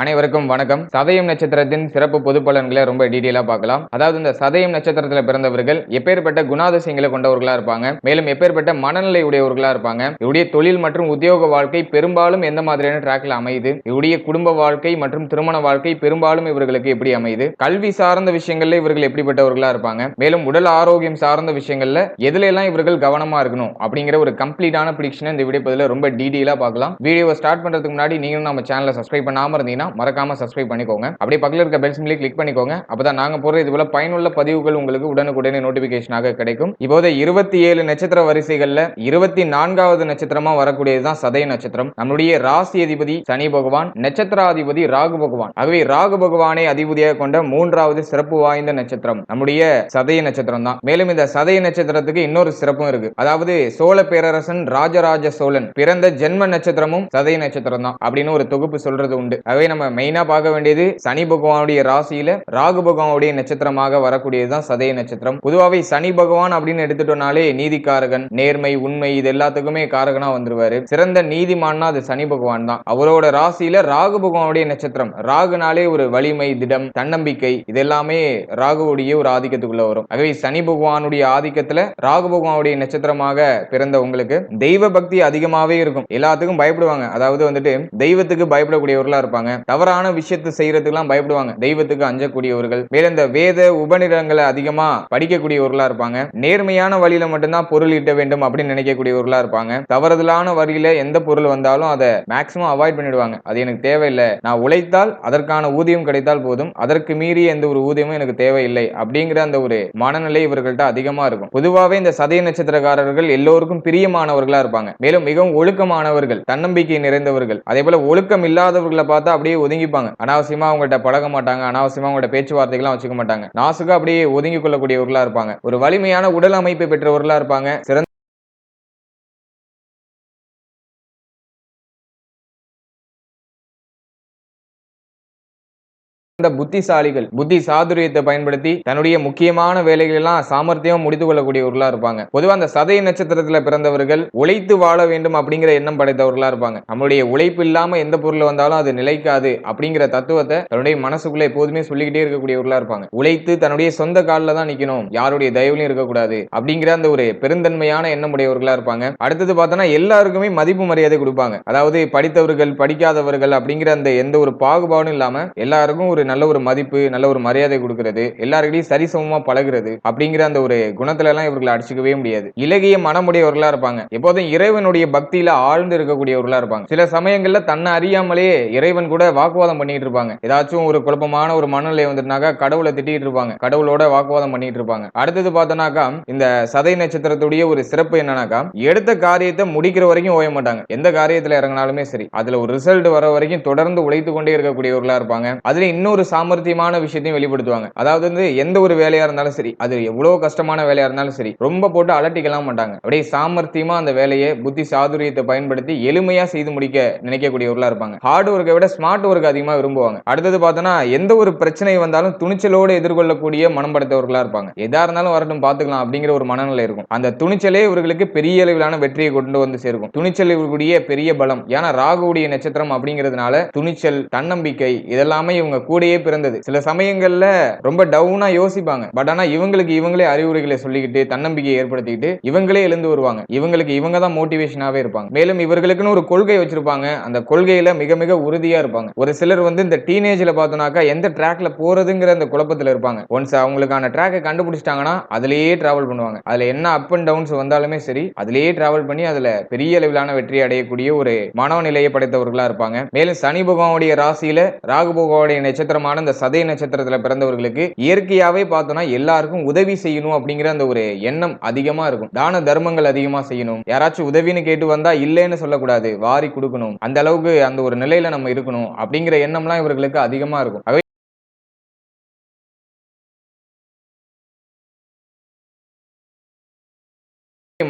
அனைவருக்கும் வணக்கம். சதயம் நட்சத்திரத்தின் சிறப்பு பொது பலன்களை ரொம்ப டீடைலா பார்க்கலாம். அதாவது இந்த சதயம் நட்சத்திரத்துல பிறந்தவர்கள் எப்பேற்பட்ட குணாதிசயங்களை கொண்டவர்களா இருப்பாங்க, மேலும் எப்பேற்பட்ட மனநிலை உடையவர்களா இருப்பாங்க, இவருடைய தொழில் மற்றும் உத்தியோக வாழ்க்கை பெரும்பாலும் எந்த மாதிரியான டிராக்ல அமையுது, இவருடைய குடும்ப வாழ்க்கை மற்றும் திருமண வாழ்க்கை பெரும்பாலும் இவர்களுக்கு எப்படி அமையுது, கல்வி சார்ந்த விஷயங்கள்ல இவர்கள் எப்படிப்பட்டவர்களா இருப்பாங்க, மேலும் உடல் ஆரோக்கியம் சார்ந்த விஷயங்கள்ல எதுல எல்லாம் இவர்கள் கவனமா இருக்கணும் அப்படிங்கிற ஒரு கம்ப்ளீட்டான பிரிடிக்ஷன் இந்த வீடியோ பதில ரொம்ப டீடைலா பார்க்கலாம். வீடியோவை ஸ்டார்ட் பண்றதுக்கு முன்னாடி நீங்களும் நம்ம சேனலை சப்ஸ்கிரைப் பண்ணாம இருந்தீங்கன்னா மறக்காம சப்ஸ்கிரைப் பண்ணிக்கோங்க. அப்படியே பக்கத்துல இருக்க பெல் சிம்பலை கிளிக் பண்ணிக்கோங்க. அப்பதான் நாங்க போற இது போல பயனுள்ள பதிவுகள் உங்களுக்கு உடனுக்குடனே நோட்டிபிகேஷனாக கிடைக்கும். இப்போது 27 நட்சத்திர வரிசைகள்ல 24வது நட்சத்திரமா வரக்கூடியதுதான் சதய நட்சத்திரம். நம்முடைய ராசி அதிபதி சனி பகவான், நட்சத்திராதிபதி ராகு பகவான். ஆகவே ராகு பகவானை அதிபதியாக கொண்ட 3வது சிறப்பு வாய்ந்த நட்சத்திரம் நம்முடைய சதய நட்சத்திரம் தான். மேலும் இந்த சதய நட்சத்திரத்துக்கு இன்னொரு சிறப்பும் இருக்கு. அதாவது சோழ பேரரசன் ராஜராஜ சோழன் பிறந்த ஜென்ம நட்சத்திரமும் சதய நட்சத்திரம் தான் அப்படின்னு ஒரு தொகுப்பு சொல்றது உண்டு. அவை நம்ம மெயினா பார்க்க வேண்டியது சனி பகவானுடைய ராசியில ராகு பகவானுடைய நட்சத்திரமாக வரக்கூடியதுதான் சதய நட்சத்திரம். பொதுவாகவே சனி பகவான் அப்படின்னு எடுத்துட்டோம்னாலே நீதிக்காரகன், நேர்மை, உண்மை இது எல்லாத்துக்குமே காரகனா வந்துருவாரு. சிறந்த நீதிமான்னா அது சனி பகவான் தான். அவரோட ராசியில ராகு பகவானுடைய நட்சத்திரம். ராகுனாலே ஒரு வலிமை, திடம், தன்னம்பிக்கை இதெல்லாமே ராகுவுடைய ஒரு ஆதிக்கத்துக்குள்ள வரும். ஆகவே சனி பகவானுடைய ஆதிக்கத்துல ராகு பகவானுடைய நட்சத்திரமாக பிறந்த உங்களுக்கு தெய்வ பக்தி அதிகமாவே இருக்கும். எல்லாத்துக்கும் பயப்படுவாங்க. அதாவது வந்துட்டு தெய்வத்துக்கு பயப்படக்கூடியவர்களா இருப்பாங்க. தவறான விஷயத்தை செய்யறதுக்கெல்லாம் பயப்படுவாங்க. தெய்வத்துக்கு அஞ்சக்கூடியவர்கள். மேலும் இந்த வேத உபநிடங்களை அதிகமா படிக்கக்கூடியவர்களா இருப்பாங்க. நேர்மையான வழியில மட்டும்தான் பொருள் ஈட்ட வேண்டும் அப்படின்னு நினைக்கக்கூடியவர்களா இருப்பாங்க. தவறுதலான வழியில எந்த பொருள் வந்தாலும் அதை மேக்சிமம் அவாய்ட் பண்ணிடுவாங்க. அது எனக்கு தேவையில்லை, நான் உழைத்தால் அதற்கான ஊதியம் கிடைத்தால் போதும், அதற்கு மீறி எந்த ஒரு ஊதியமும் எனக்கு தேவையில்லை அப்படிங்கிற அந்த ஒரு மனநிலை இவர்கள்ட்ட அதிகமா இருக்கும். பொதுவாகவே இந்த சதய நட்சத்திரக்காரர்கள் எல்லோருக்கும் பிரியமானவர்களா இருப்பாங்க. மேலும் மிகவும் ஒழுக்கமானவர்கள், தன்னம்பிக்கை நிறைந்தவர்கள். அதே போல ஒழுக்கம் இல்லாதவர்களை பார்த்தா அப்படியே ஒதுங்கிப்பாங்க. அனாவசியமா அவங்கள்ட்ட பழக மாட்டாங்க, அனாவசியமா அவங்கள்ட்ட பேச்சுவார்த்தைகள்லாம் வச்சுக்க மாட்டாங்க. நாசுக்கா அப்படியே ஒதுங்கிக் கொள்ளக்கூடியவர்களா இருப்பாங்க. ஒரு வலிமையான உடல் அமைப்பை பெற்றவர்களா இருப்பாங்க. சிறந்த புத்திசாலிகள், புத்தி சாதுரியத்தை பயன்படுத்தி தன்னுடைய முக்கியமான வேலைகள் எல்லாம் சாமர்த்தியம் முடித்துக் கொள்ளக்கூடியவர்களா இருப்பாங்க. பொதுவா அந்த சதய நட்சத்திரத்துல பிறந்தவர்கள் உழைத்து வாழ வேண்டும் அப்படிங்கிற எண்ணம் படைத்தவர்களா இருப்பாங்க. நம்மளுடைய உழைப்பு இல்லாம எந்த பொருள் வந்தாலும் அது நிலைக்காது அப்படிங்கிற தத்துவத்தை தன்னுடைய மனசுக்குள்ள எப்போதுமே சொல்லிக்கிட்டே இருக்கக்கூடியவர்களா இருப்பாங்க. உழைத்து தன்னுடைய சொந்த காலில் தான் நிக்கணும், யாருடைய தயவுலையும் இருக்கக்கூடாது அப்படிங்கிற அந்த ஒரு பெருந்தன்மையான எண்ணம் உடையவர்களா இருப்பாங்க. அடுத்தது பார்த்தோன்னா எல்லாருக்குமே மதிப்பு மரியாதை கொடுப்பாங்க. அதாவது படித்தவர்கள் படிக்காதவர்கள் அப்படிங்கிற அந்த எந்த ஒரு பாகுபாடும் இல்லாம எல்லாருக்கும் ஒரு நல்ல ஒரு மதிப்பு, நல்ல ஒரு மரியாதை கொடுக்கிறது, எல்லாருக்கிட்டையும் சரிசமமா பழகுறது அப்படிங்கிற அந்த ஒரு குணத்துல எல்லாம் இவர்களை அடிச்சுக்கவே முடியாது. இலகிய மனமுடையவர்களா இருப்பாங்க. எப்போதும் இறைவனுடைய பக்தியில ஆழ்ந்து இருக்கக்கூடியவர்களா இருப்பாங்க. சில சமயங்கள்ல தன்னை அறியாமலே இறைவன் கூட வாக்குவாதம் பண்ணிட்டு இருப்பாங்க. ஏதாச்சும் ஒரு குழப்பமான ஒரு மனநிலை வந்துட்டாக்கா கடவுளை திட்டிட்டு இருப்பாங்க, கடவுளோட வாக்குவாதம் பண்ணிட்டு இருப்பாங்க. அடுத்தது பார்த்தோம்னாக்கா இந்த சதய நட்சத்திரத்துடைய ஒரு சிறப்பு என்னன்னாக்கா எடுத்த காரியத்தை முடிக்கிற வரைக்கும் ஓய மாட்டாங்க. எந்த காரியத்துல இறங்கினாலுமே சரி அதுல ஒரு ரிசல்ட் வர வரைக்கும் தொடர்ந்து உழைத்து கொண்டே இருக்கக்கூடியவர்களா இருப்பாங்க. அதுல இன்னொரு சாமர்த்தியமான விஷயத்தையும் வெளிப்படுத்துவாங்க. அதாவது வந்து எந்த ஒரு வேலையா இருந்தாலும் சரி, அது எவ்வளவு கஷ்டமான வேலையா இருந்தாலும் சரி ரொம்ப போட்டு அலட்டிக்கலாம் மாட்டாங்க. அப்படியே சாமர்த்தியமா அந்த வேலையை புத்தி சாதுரியத்தை பயன்படுத்தி எளிமையா செய்து முடிக்க நினைக்கக்கூடியவர்களா இருப்பாங்க. ஹார்ட் ஒர்க்கை விட ஸ்மார்ட் ஒர்க் அதிகமா விரும்புவாங்க. அடுத்தது பார்த்தோன்னா எந்த ஒரு பிரச்சனை வந்தாலும் துணிச்சலோடு எதிர்கொள்ளக்கூடிய மனம் படைத்தவர்களா இருப்பாங்க. எதா இருந்தாலும் வரட்டும் பார்த்துக்கலாம் அப்படிங்கிற ஒரு மனநிலை இருக்கும். அந்த துணிச்சலே இவர்களுக்கு பெரிய அளவிலான வெற்றியை கொண்டு வந்து சேர்க்கும். துணிச்சல் இவர்களுடைய பெரிய பலம். ஏன்னா ராகுவுடைய நட்சத்திரம் அப்படிங்கிறதுனால துணிச்சல், தன்னம்பிக்கை இதெல்லாமே இவங்க கூடயே பிறந்தது. சில சமயங்கள்ல ரொம்ப டவுனா யோசிப்பாங்க. பட் ஆனா இவங்களுக்கு இவங்களே அறிவுரைகளை சொல்லிக்கிட்டு தன்னம்பிக்கையை ஏற்படுத்திக்கிட்டு இவங்களே எழுந்து வருவாங்க. இவங்களுக்கு இவங்க தான் மோட்டிவேஷனாவே இருப்பாங்க. மேலும் இவர்களுக்குன்னு ஒரு கொள்கை வச்சிருப்பாங்க. அந்த கொள்கையில மிக மிக உறுதியா இருப்பாங்க. ஒரு சிலர் வந்து இந்த டீனேஜ்ல பார்த்தோம்னாக்கா எந்த ட்ராக்ல போறதுங்கிற அந்த குழப்பத்துல இருப்பாங்க. ஒன்ஸ் அவங்களுக்கான ட்ராக்கை கண்டுபிடிச்சிட்டாங்கன்னா அதிலேயே டிராவல் பண்ணுவாங்க. அதுல என்ன அப் அண்ட் டவுன்ஸ் வந்தாலுமே சரி அதிலேயே டிராவல் பண்ணி அதுல பெரிய அளவிலான வெற்றி அடையக்கூடிய ஒரு மனோநிலையை படைத்தவர்களா இருப்பாங்க. மேலும் சனி பகவானுடைய ராசியில ராகு பகவானுடைய நட்சத்திரம் இந்த சதய நட்சத்திரத்துல பிறந்தவர்களுக்கு இயற்கையாவே பார்த்தோம்னா எல்லாருக்கும் உதவி செய்யணும் அப்படிங்கிற அந்த ஒரு எண்ணம் அதிகமா இருக்கும். தான தர்மங்கள் அதிகமா செய்யணும். யாராச்சும் உதவின்னு கேட்டு வந்தா இல்லைன்னு சொல்லக்கூடாது, வாரி கொடுக்கணும். அந்த அளவுக்கு அந்த ஒரு நிலையில நம்ம இருக்கணும் அப்படிங்கிற எண்ணம்லாம் இவர்களுக்கு அதிகமா இருக்கும்.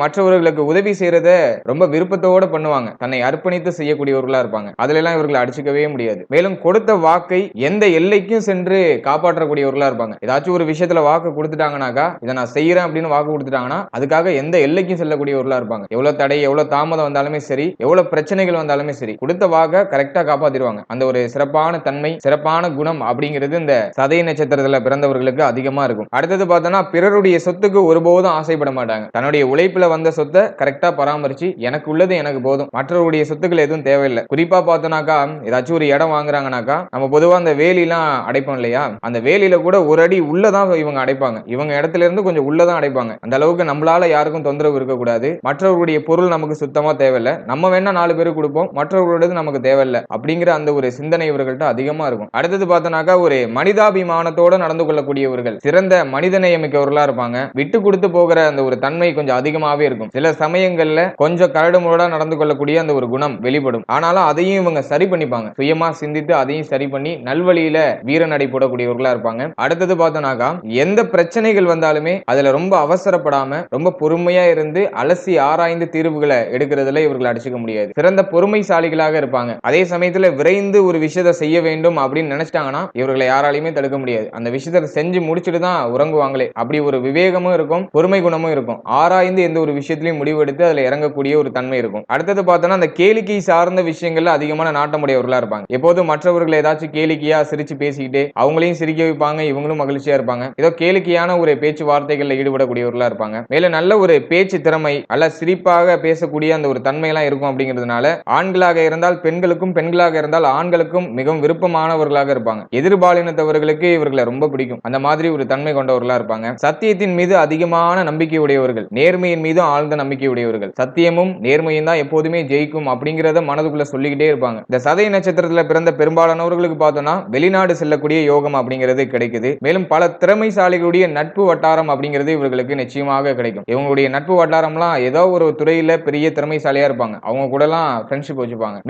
மற்றவர்களுக்கு உதவி செய்யறத ரொம்ப விருப்பத்தோட பண்ணுவாங்க. தன்னை அர்ப்பணித்து செய்யக்கூடியவர்களா இருப்பாங்க. அதுல எல்லாம் இவர்களை அடிச்சுக்கவே முடியாது. மேலும் கொடுத்த வாக்கை எந்த எல்லைக்கும் சென்று காப்பாற்றக்கூடியவர்களா இருப்பாங்க. ஏதாச்சும் ஒரு விஷயத்துல வாக்கு கொடுத்துட்டாங்கனாக்கா, இதை நான் செய்யறேன் அப்படின்னு வாக்கு கொடுத்துட்டாங்கன்னா அதுக்காக எந்த எல்லைக்கும் செல்லக்கூடியவர்களா இருப்பாங்க. எவ்வளவு தடை, எவ்வளவு தாமதம் வந்தாலுமே சரி, எவ்வளவு பிரச்சனைகள் வந்தாலுமே சரி, கொடுத்த வாக்க கரெக்டா காப்பாத்திடுவாங்க. அந்த ஒரு சிறப்பான தன்மை, சிறப்பான குணம் அப்படிங்கிறது இந்த சதய நட்சத்திரத்துல பிறந்தவர்களுக்கு அதிகமா இருக்கும். அடுத்தது பார்த்தோம்னா, பிறருடைய சொத்துக்கு ஒருபோதும் ஆசைப்பட மாட்டாங்க. தன்னுடைய உழைப்புல வந்த சொத்தை கரெக்டா பராமரிச்சு எனக்கு உள்ளது எனக்கு போதும், மற்றவருடைய சொத்துக்கள் எதுவும் தேவையில்லை. குறிப்பா பார்த்தோம்னாக்கா, ஏதாச்சும் ஒரு இடம் வாங்குறாங்கனாக்கா நம்ம பொதுவா அந்த வேலிலாம் அடைப்போம் இல்லையா, அந்த வேலியில கூட ஒரு அடி உள்ளதான் இவங்க அடைப்பாங்க. இவங்க இடத்துல இருந்து கொஞ்சம் உள்ளதான் அடைப்பாங்க. அந்த அளவுக்கு நம்மளால யாருக்கும் தொந்தரவு இருக்கக்கூடாது. மற்றவருடைய பொருள் நமக்கு சுத்தமா தேவையில்லை, நம்ம வேணா 4 பேருக்கு கொடுப்போம், மற்றவர்களோடது நமக்கு தேவையில்லை அப்படிங்கிற அந்த ஒரு சிந்தனை இவர்கள்ட்ட அதிகமா இருக்கும். அடுத்தது பார்த்தோம்னாக்கா, ஒரு மனிதாபிமானத்தோட நடந்து கொள்ளக்கூடியவர்கள், சிறந்த மனிதநேயமிக்கவர்களா இருப்பாங்க. விட்டு கொடுத்து போகிற அந்த ஒரு தன்மை கொஞ்சம் அதிகமாவே இருக்கும். சில சமயங்கள்ல கொஞ்சம் கரடுமுரடா நடந்து கொள்ளக்கூடிய அந்த ஒரு குணம் வெளிப்படும். ஆனாலும் அதையும் இவங்க சரி பண்ணிப்பாங்க. சுயமா சிந்தித்து அதையும் சரி பண்ணி நல்வழியில வீரநடை போடக்கூடியவர்களா இருப்பாங்க. அடுத்தது பார்த்தோம்னாக்கா, எந்த பிரச்சனைகள் வந்தாலுமே அதுல ரொம்ப அவசரப்படாம ரொம்ப பொறுமையா இருந்து அலசி ஆராய்ந்து தீர்வுகளை எடுக்கிறதுல இவர்கள் அடிச்சுக்க முடியாது. சிறந்த பொறுமைசாலிகளாக இருப்பாங்க. அதே சமயத்துல விரைந்து ஒரு விஷயத்தை செய்ய வேண்டும் அப்படின்னு நினைச்சிட்டாங்கன்னா இவர்களை யாராலையுமே தடுக்க முடியாது. அந்த விஷயத்தை செஞ்சு முடிச்சுட்டு தான் உறங்குவாங்களே. அப்படி ஒரு விவேகமும் இருக்கும், பொறுமை குணமும் இருக்கும். ஆராய்ந்து எந்த ஒரு விஷயத்திலையும் முடிவெடுத்து அதுல இறங்கக்கூடிய ஒரு தன்மை இருக்கும். அடுத்தது பார்த்தோம்னா, அந்த கேளிக்கை சார்ந்த விஷயங்கள்ல அதிகமான நாட்டமுடையவர்களா இருப்பாங்க. எப்போதும் மற்றவர்களை ஏதாச்சும் கேளிக்கையா சிரிச்சு பேசிக்கிட்டு அவங்களையும் சிரிக்க வைப்பாங்க, இவங்களும் மகிழ்ச்சியா இருப்பாங்க. ஏதோ கேளிக்கையான ஒரு பேச்சு வார்த்தைகள்ல ஈடுபடக்கூடியவர்களா இருப்பாங்க. மேலும் நல்ல ஒரு பேச்சு திறமை, அல்ல சிரிப்பாக பேசக்கூடிய அந்த ஒரு தன்மை எல்லாம் இருக்கும். அப்படிங்கிறதுனால ஆண்களாக இருந்தால் பெண்களுக்கும், பெண்களாக இருந்தால் ஆண்களுக்கும் மிகவும் விருப்பமானவர்களாக இருப்பாங்க. எதிர்பாலினத்தவர்களுக்கு இவர்களை ரொம்ப பிடிக்கும். அந்த மாதிரி ஒரு தன்மை கொண்டவர்களா இருப்பாங்க. சத்தியத்தின் மீது அதிகமான நம்பிக்கை உடையவர்கள், நேர்மையின் மீது ஆழ்ந்த நம்பிக்கை உடையவர்கள். சத்தியமும் நேர்மையும் தான் எப்போதுமே ஜெயிக்கும் அப்படிங்கறத மனதுக்குள்ள சொல்லிக்கிட்டே இருப்பாங்க. இந்த சதய நட்சத்திரத்துல பிறந்த பெரும்பாலானவர்களுக்கு பார்த்தோம்னா வெளிநாடு செல்லக்கூடிய யோகம் அப்படிங்கிறது கிடைக்குது. மேலும் பல திறமைசாலிகளுடைய நட்பு வட்டாரம் அப்படிங்கிறது இவர்களுக்கு நிச்சயமாக கிடைக்கும். இவங்களுடைய நட்பு வட்டாரம்லாம் ஏதோ ஒரு துறையில பெரிய திறமைசாலியா இருப்பாங்க. அவங்க கூட எல்லாம் ஃப்ரெண்ட்ஷிப் வச்சுப்பாங்க.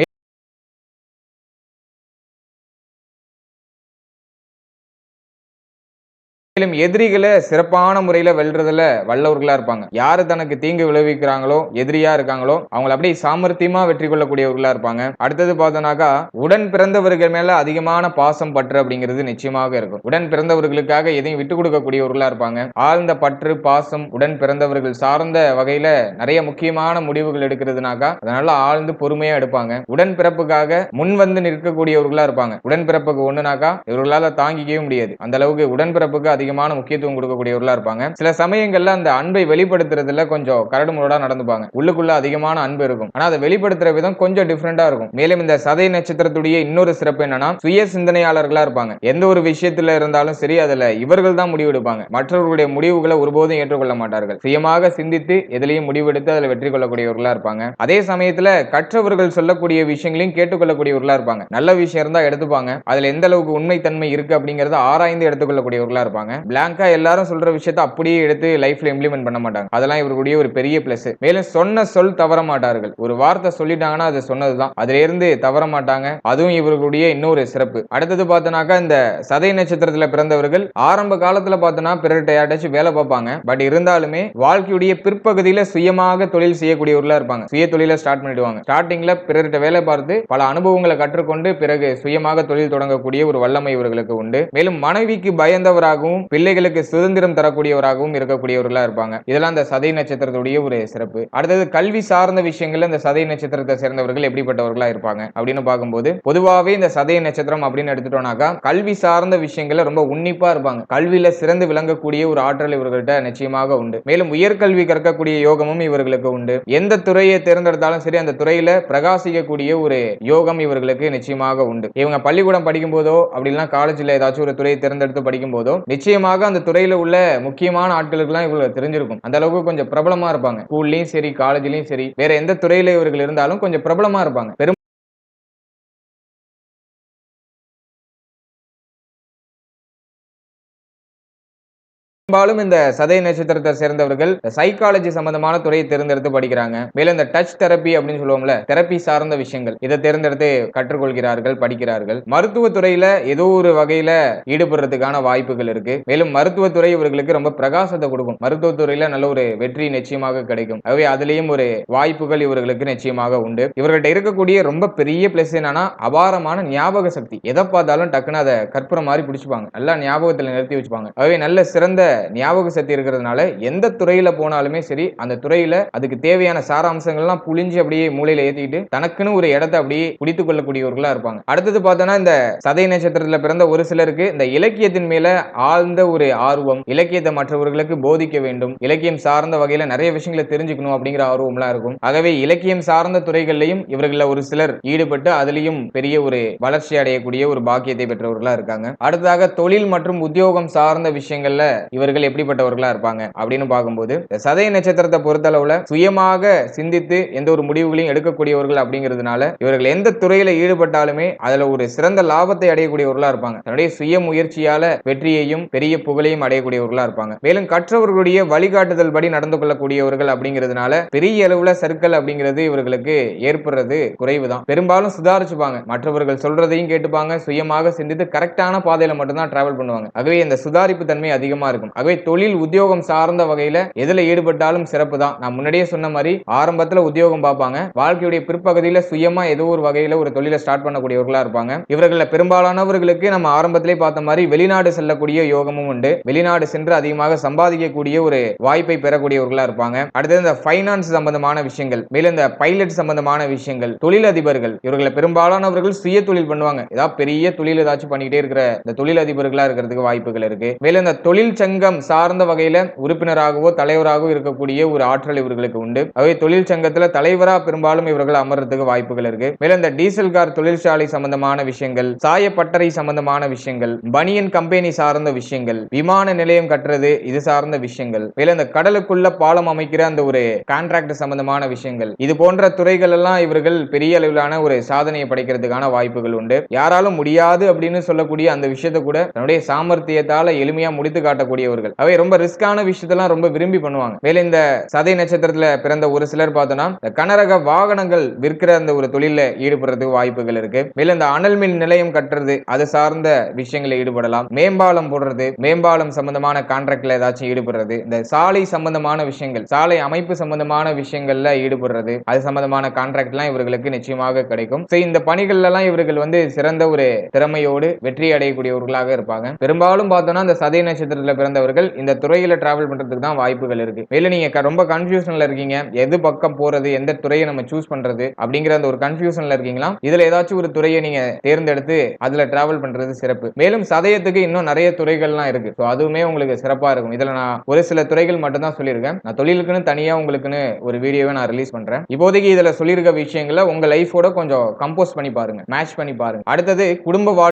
மேலும் எதிரிகளை சிறப்பான முறையில வெல்றதுல வல்லவர்களா இருப்பாங்க. யாரு தனக்கு தீங்கு விளைவிக்கிறாங்களோ, எதிரியா இருக்காங்களோ அவங்களை அப்படியே சாமர்த்தியமா வெற்றி கொள்ளக்கூடியவர்களா இருப்பாங்க. அடுத்தது பார்த்தோம்னாக்கா, உடன் பிறந்தவர்கள் மேல அதிகமான பாசம் பற்று அப்படிங்கிறது நிச்சயமாக இருக்கும். உடன் பிறந்தவர்களுக்காக எதையும் விட்டு கொடுக்கக்கூடியவர்களா இருப்பாங்க. ஆழ்ந்த பற்று பாசம் உடன் பிறந்தவர்கள் சார்ந்த வகையில நிறைய முக்கியமான முடிவுகள் எடுக்கிறதுனாக்கா அதனால ஆழ்ந்து பொறுமையா எடுப்பாங்க. உடன் பிறப்புக்காக முன் வந்து நிற்கக்கூடியவர்களா இருப்பாங்க. உடன்பிறப்புக்கு ஒண்ணுனாக்கா இவர்களால தாங்கிக்கவே முடியாது. அந்த அளவுக்கு உடன்பிறப்புக்கு அதிகமான முக்கியத்துவம் கொடுக்கக்கூடியவர்களா இருப்பாங்க. சில சமயங்கள்ல அந்த அன்பை வெளிப்படுத்துறதுல கொஞ்சம் கரடுமுரடா நடந்துப்பாங்க. உள்ளுக்குள்ள அதிகமான அன்பு இருக்கும், ஆனா அதை வெளிப்படுத்துற விதம் கொஞ்சம் டிஃபரெண்டா இருக்கும். மேலும் இந்த சதய நட்சத்திரத்துடைய இன்னொரு சிறப்பு என்னன்னா, சுய சிந்தனையாளர்களா இருப்பாங்க. எந்த ஒரு விஷயத்துல இருந்தாலும் சரி அதுல இவர்கள் தான் முடிவெடுப்பாங்க. மற்றவர்களுடைய முடிவுகளை ஒருபோதும் ஏற்றுக்கொள்ள மாட்டார்கள். சுயமாக சிந்தித்து எதிலையும் முடிவெடுத்து அதில் வெற்றி கொள்ளக்கூடியவர்களா இருப்பாங்க. அதே சமயத்துல கற்றவர்கள் சொல்லக்கூடிய விஷயங்களையும் கேட்டுக்கொள்ளக்கூடியவர்களா இருப்பாங்க. நல்ல விஷயம் இருந்தா எடுத்துப்பாங்க. அதுல எந்த அளவுக்கு உண்மை தன்மை இருக்கு அப்படிங்கறத ஆராய்ந்து எடுத்துக்கொள்ளக்கூடியவர்களா இருப்பாங்க. பிளாங்கா எல்லாரும் சொல்ற விஷயத்தை அப்படியே எடுத்து லைஃப்ல இம்ப்ளிமெண்ட் பண்ண மாட்டாங்க. அதெல்லாம் இவர்களுடைய ஒரு பெரிய பிளஸ். மேலும் சொன்ன சொல் தவற மாட்டார்கள். ஒரு வார்த்தை சொல்லிட்டாங்கன்னா அது சொன்னதுதான், அதுல இருந்து தவற மாட்டாங்க. அதுவும் இவர்களுடைய இன்னொரு சிறப்பு. அடுத்தது பார்த்தோம்னாக்கா, இந்த சதய நட்சத்திரத்துல பிறந்தவர்கள் ஆரம்ப காலத்துல பார்த்தோம்னா பிறர்கிட்ட யாராச்சும் வேலை பார்ப்பாங்க. பட் இருந்தாலுமே வாழ்க்கையுடைய பிற்பகுதியில சுயமாக தொழில் செய்யக்கூடியவர்களா இருப்பாங்க. சுய தொழிலை ஸ்டார்ட் பண்ணிடுவாங்க. ஸ்டார்டிங்ல பிறர்கிட்ட வேலை பார்த்து பல அனுபவங்களை கற்றுக்கொண்டு பிறகு சுயமாக தொழில் தொடங்கக்கூடிய ஒரு வல்லமை இவர்களுக்கு உண்டு. மேலும் மனைவிக்கு பயந்தவராகவும் பிள்ளைகளுக்கு சுதந்திரம் தரக்கூடியவராகவும் இருக்கக்கூடியவர்களா இருப்பாங்க. இதெல்லாம் இந்த சதய நட்சத்திரத்துடைய ஒரு சிறப்பு. அடுத்தது கல்வி சார்ந்த விஷயங்கள்ல இந்த சதய நட்சத்திரத்தை சேர்ந்தவர்கள் எப்படிப்பட்டவர்களா இருப்பாங்க அப்படின்னு பார்க்கும்போது, பொதுவாகவே இந்த சதய நட்சத்திரம் அப்படின்னு எடுத்துட்டோம்னாக்கா கல்வி சார்ந்த விஷயங்கள்ல ரொம்ப உன்னிப்பா இருப்பாங்க. கல்வியில சிறந்து விளங்கக்கூடிய ஒரு ஆற்றல் இவர்கள்ட்ட நிச்சயமாக உண்டு. மேலும் உயர்கல்வி கற்கக்கூடிய யோகமும் இவர்களுக்கு உண்டு. எந்த துறையை தேர்ந்தெடுத்தாலும் சரி அந்த துறையில பிரகாசிக்கக்கூடிய ஒரு யோகம் இவர்களுக்கு நிச்சயமாக உண்டு. இவங்க பள்ளிக்கூடம் படிக்கும் போதோ அப்படின்னா காலேஜ்ல ஏதாச்சும் ஒரு துறையை தேர்ந்தெடுத்து படிக்கும் போதோ நிச்சயமாக அந்த துறையில உள்ள முக்கியமான ஆட்களுக்கு இவங்களுக்கு தெரிஞ்சிருக்கும். அந்த அளவுக்கு கொஞ்சம் பிரபலமா இருப்பாங்க. ஸ்கூல்லயும் சரி காலேஜ்லயும் சரி வேற எந்த துறையில இவர்கள் இருந்தாலும் கொஞ்சம் பிரபலமா இருப்பாங்க. பெரும்பாலும் இந்த சதய நட்சத்திரத்தை சேர்ந்தவர்கள் சைக்காலஜி சம்பந்தமான துறையை தேர்ந்தெடுத்து படிக்கிறாங்க. மேலும் இந்த டச் தெரப்பி அப்படின்னு சொல்லுவோம்ல, தெரப்பி சார்ந்த விஷயங்கள் இதை தேர்ந்தெடுத்து கற்றுக்கொள்கிறார்கள், படிக்கிறார்கள். மருத்துவத்துறையில ஏதோ ஒரு வகையில ஈடுபடுறதுக்கான வாய்ப்புகள் இருக்கு. மேலும் மருத்துவத்துறை இவர்களுக்கு ரொம்ப பிரகாசத்தை கொடுக்கும். மருத்துவத்துறையில நல்ல ஒரு வெற்றி நிச்சயமாக கிடைக்கும். ஆகவே அதுலயும் ஒரு வாய்ப்புகள் இவர்களுக்கு நிச்சயமாக உண்டு. இவர்கள்ட்ட இருக்கக்கூடிய ரொம்ப பெரிய பிளஸ் என்னன்னா அபாரமான ஞாபக சக்தி. எதை பார்த்தாலும் டக்குன்னு அதை கற்பனை மாதிரி பிடிச்சுப்பாங்க, நல்லா ஞாபகத்துல நிறுத்தி வச்சுப்பாங்க. ஆகவே நல்ல சிறந்த ஞாபக சக்தி இருக்கிறதுனால எந்த துறையில போனாலுமே சரி, அந்த துறையில அதுக்கு தேவையான சாராம்சங்கள்லாம் புளிஞ்சு அப்படியே மூளையில ஏத்திக்கிட்டு தனக்குன்னு ஒரு இடத்தை அப்படியே பிடித்துக் கொள்ளக்கூடியவர்களா இருப்பாங்க. அடுத்தது பார்த்தோன்னா இந்த சதய நட்சத்திரத்துல பிறந்த ஒரு சிலருக்கு இந்த இலக்கியத்தின் மேல ஆழ்ந்த ஒரு ஆர்வம், இலக்கியத்தை மற்றவர்களுக்கு போதிக்க வேண்டும், இலக்கியம் சார்ந்த வகையில நிறைய விஷயங்களை தெரிஞ்சுக்கணும் அப்படிங்கிற ஆர்வம்லாம் இருக்கும். ஆகவே இலக்கியம் சார்ந்த துறைகள்லையும் இவர்கள ஒரு சிலர் ஈடுபட்டு அதுலயும் பெரிய ஒரு வளர்ச்சி அடையக்கூடிய ஒரு பாக்கியத்தை பெற்றவர்களா இருக்காங்க. அடுத்ததாக தொழில் மற்றும் உத்தியோகம் சார்ந்த விஷயங்கள்ல இவர்கள் எப்படிப்பட்டவர்களா இருப்பாங்க அப்படின்னு பார்க்கும்போது, சதய நட்சத்திரத்தை பொறுத்தளவுல சுயமாக சிந்தித்து எந்த ஒரு முடிவுகளையும் எடுக்கக்கூடியவர்கள் அப்படிங்கிறதுனால இவர்கள் எந்த துறையில ஈடுபட்டாலுமே அதுல ஒரு சிறந்த லாபத்தை அடையக்கூடியவர்களா இருப்பாங்க. தன்னுடைய சுய முயற்சியால வெற்றியையும் பெரிய புகழையும் அடையக்கூடியவர்களா இருப்பாங்க. மேலும் கற்றவர்களுடைய வழிகாட்டுதல் படி நடந்து கொள்ளக்கூடியவர்கள் அப்படிங்கிறதுனால பெரிய அளவுல சர்க்கிள் அப்படிங்கிறது இவர்களுக்கு ஏற்படுறது குறைவுதான். பெரும்பாலும் சுதாரிச்சுப்பாங்க, மற்றவர்கள் சொல்றதையும் கேட்டுப்பாங்க, சுயமாக சிந்தித்து கரெக்டான பாதையில மட்டும்தான் டிராவல் பண்ணுவாங்க. ஆகவே இந்த சுதாரிப்பு தன்மை அதிகமா இருக்கும். ஆகவே தொழில் உத்தியோகம் சார்ந்த வகையில எதுல ஈடுபட்டாலும் சிறப்பு தான். நான் முன்னாடியே சொன்ன மாதிரி ஆரம்பத்துல உத்தியோகம் பார்ப்பாங்க, வாழ்க்கையுடைய பிற்பகுதியில சுயமா ஏதோ ஒரு வகையில ஒரு தொழிலை ஸ்டார்ட் பண்ணக்கூடியவர்களா இருப்பாங்க. இவர்கள பெரும்பாலானவர்களுக்கு நம்ம ஆரம்பத்திலே பார்த்த மாதிரி வெளிநாடு செல்லக்கூடிய யோகமும் உண்டு. வெளிநாடு சென்று அதிகமாக சம்பாதிக்கக்கூடிய ஒரு வாய்ப்பை பெறக்கூடியவர்களா இருப்பாங்க. அடுத்தது இந்த பைனான்ஸ் சம்பந்தமான விஷயங்கள், மேலும் இந்த பைலட் சம்பந்தமான விஷயங்கள், தொழிலதிபர்கள் இவர்களை பெரும்பாலானவர்கள் சுய தொழில் பண்ணுவாங்க. ஏதாவது பெரிய தொழில் ஏதாச்சும் பண்ணிக்கிட்டே இருக்கிற இந்த தொழிலதிபர்களா இருக்கிறதுக்கு வாய்ப்புகள் இருக்கு. மேலும் இந்த தொழில் சங்கம் சார்ந்த வகையில உறுப்பினராகவோ தலைவராகவோ இருக்கக்கூடிய ஒரு ஆற்றல் இவர்களுக்கு உண்டு. அவை தொழில் சங்கத்துல தலைவரா பெரும்பாலும் இவர்கள் அமர்றதுக்கு வாய்ப்புகள் இருக்கு. மேலும் இந்த டீசல் கார் தொழிற்சாலை சம்பந்தமான விஷயங்கள், சாயப்பட்டறை சம்பந்தமான விஷயங்கள், பனியன் கம்பெனி சார்ந்த விஷயங்கள், விமான நிலையம் கட்டுறது இது சார்ந்த விஷயங்கள், மேலும் இந்த கடலுக்குள்ள பாலம் அமைக்கிற அந்த ஒரு கான்ட்ராக்ட் சம்பந்தமான விஷயங்கள், இது போன்ற துறைகள் எல்லாம் இவர்கள் பெரிய அளவிலான ஒரு சாதனையை படைக்கிறதுக்கான வாய்ப்புகள் உண்டு. யாராலும் முடியாது அப்படின்னு சொல்லக்கூடிய அந்த விஷயத்தை கூட தன்னுடைய சாமர்த்தியத்தால எளிமையா முடித்து காட்டக்கூடியவர்கள். அவை ரொம்ப ரிஸ்கான விஷயத்தெல்லாம் ரொம்ப விரும்பி பண்ணுவாங்க. மேலும் இந்த சதய நட்சத்திரத்துல பிறந்த ஒரு சிலர் பார்த்தோம்னா கனரக வாகனங்கள் விற்கிற அந்த ஒரு தொழில ஈடுபடுறதுக்கு வாய்ப்புகள் இருக்கு. மேலும் இந்த அனல் மின் நிலையம் கட்டுறது அது சார்ந்த விஷயங்களை ஈடுபடலாம். மேம்பாலம் போடுறது, மேம்பாலம் சம்பந்தமான கான்ட்ராக்ட்ல ஏதாச்சும் ஈடுபடுறது, இந்த சாலை சம்பந்தமான விஷயங்கள், சாலை அமைப்பு சம்பந்தமான விஷயங்கள்ல ஈடுபடுறது, அது சம்பந்தமான கான்ட்ராக்ட் எல்லாம் இவர்களுக்கு நிச்சயமாக கிடைக்கும். இந்த பணிகள் எல்லாம் இவர்கள் சிறந்த ஒரு திறமையோடு வெற்றி அடையக்கூடியவர்களாக இருப்பாங்க. பெரும்பாலும் பார்த்தோம்னா இந்த சதய நட்சத்திரத்துல பிறந்தவர்கள் இந்த துறையில டிராவல் பண்றதுக்கு தான் வாய்ப்புகள் இருக்கு. மேலும் நீங்க ரொம்ப கன்ஃபியூஷன்ல இருக்கீங்க, எது பக்கம் போறது, எந்த துறையை நம்ம சூஸ் பண்றது அப்படிங்கிற அந்த ஒரு கன்ஃபியூஷன்ல இருக்கீங்களா, இதுல ஏதாச்சும் ஒரு துறையை நீங்க தேர்ந்தெடுத்து அதுல டிராவல் பண்றது சிறப்பு. மேலும் சதயத்துக்கு இன்னும் நிறைய துறைகள்லாம் இருக்கு, அதுவுமே உங்களுக்கு சிறப்பா இருக்கும். இதுல நான் ஒரு சில துறைகள் மட்டும் தான் சொல்லியிருக்கேன். நான் தொழிலுக்குன்னு தனியா உங்களுக்குன்னு ஒரு வீடியோவை நான் ரிலீஸ் பண்றேன். இப்போதைக்கு இதுல சொல்லியிருக்க விஷயங்களை உங்க லைஃபோட கொஞ்சம் கம்போஸ் பண்ணி பாருங்க, மேட்ச் பண்ணி பாருங்க. அடுத்தது குடும்ப வாழ்க்கை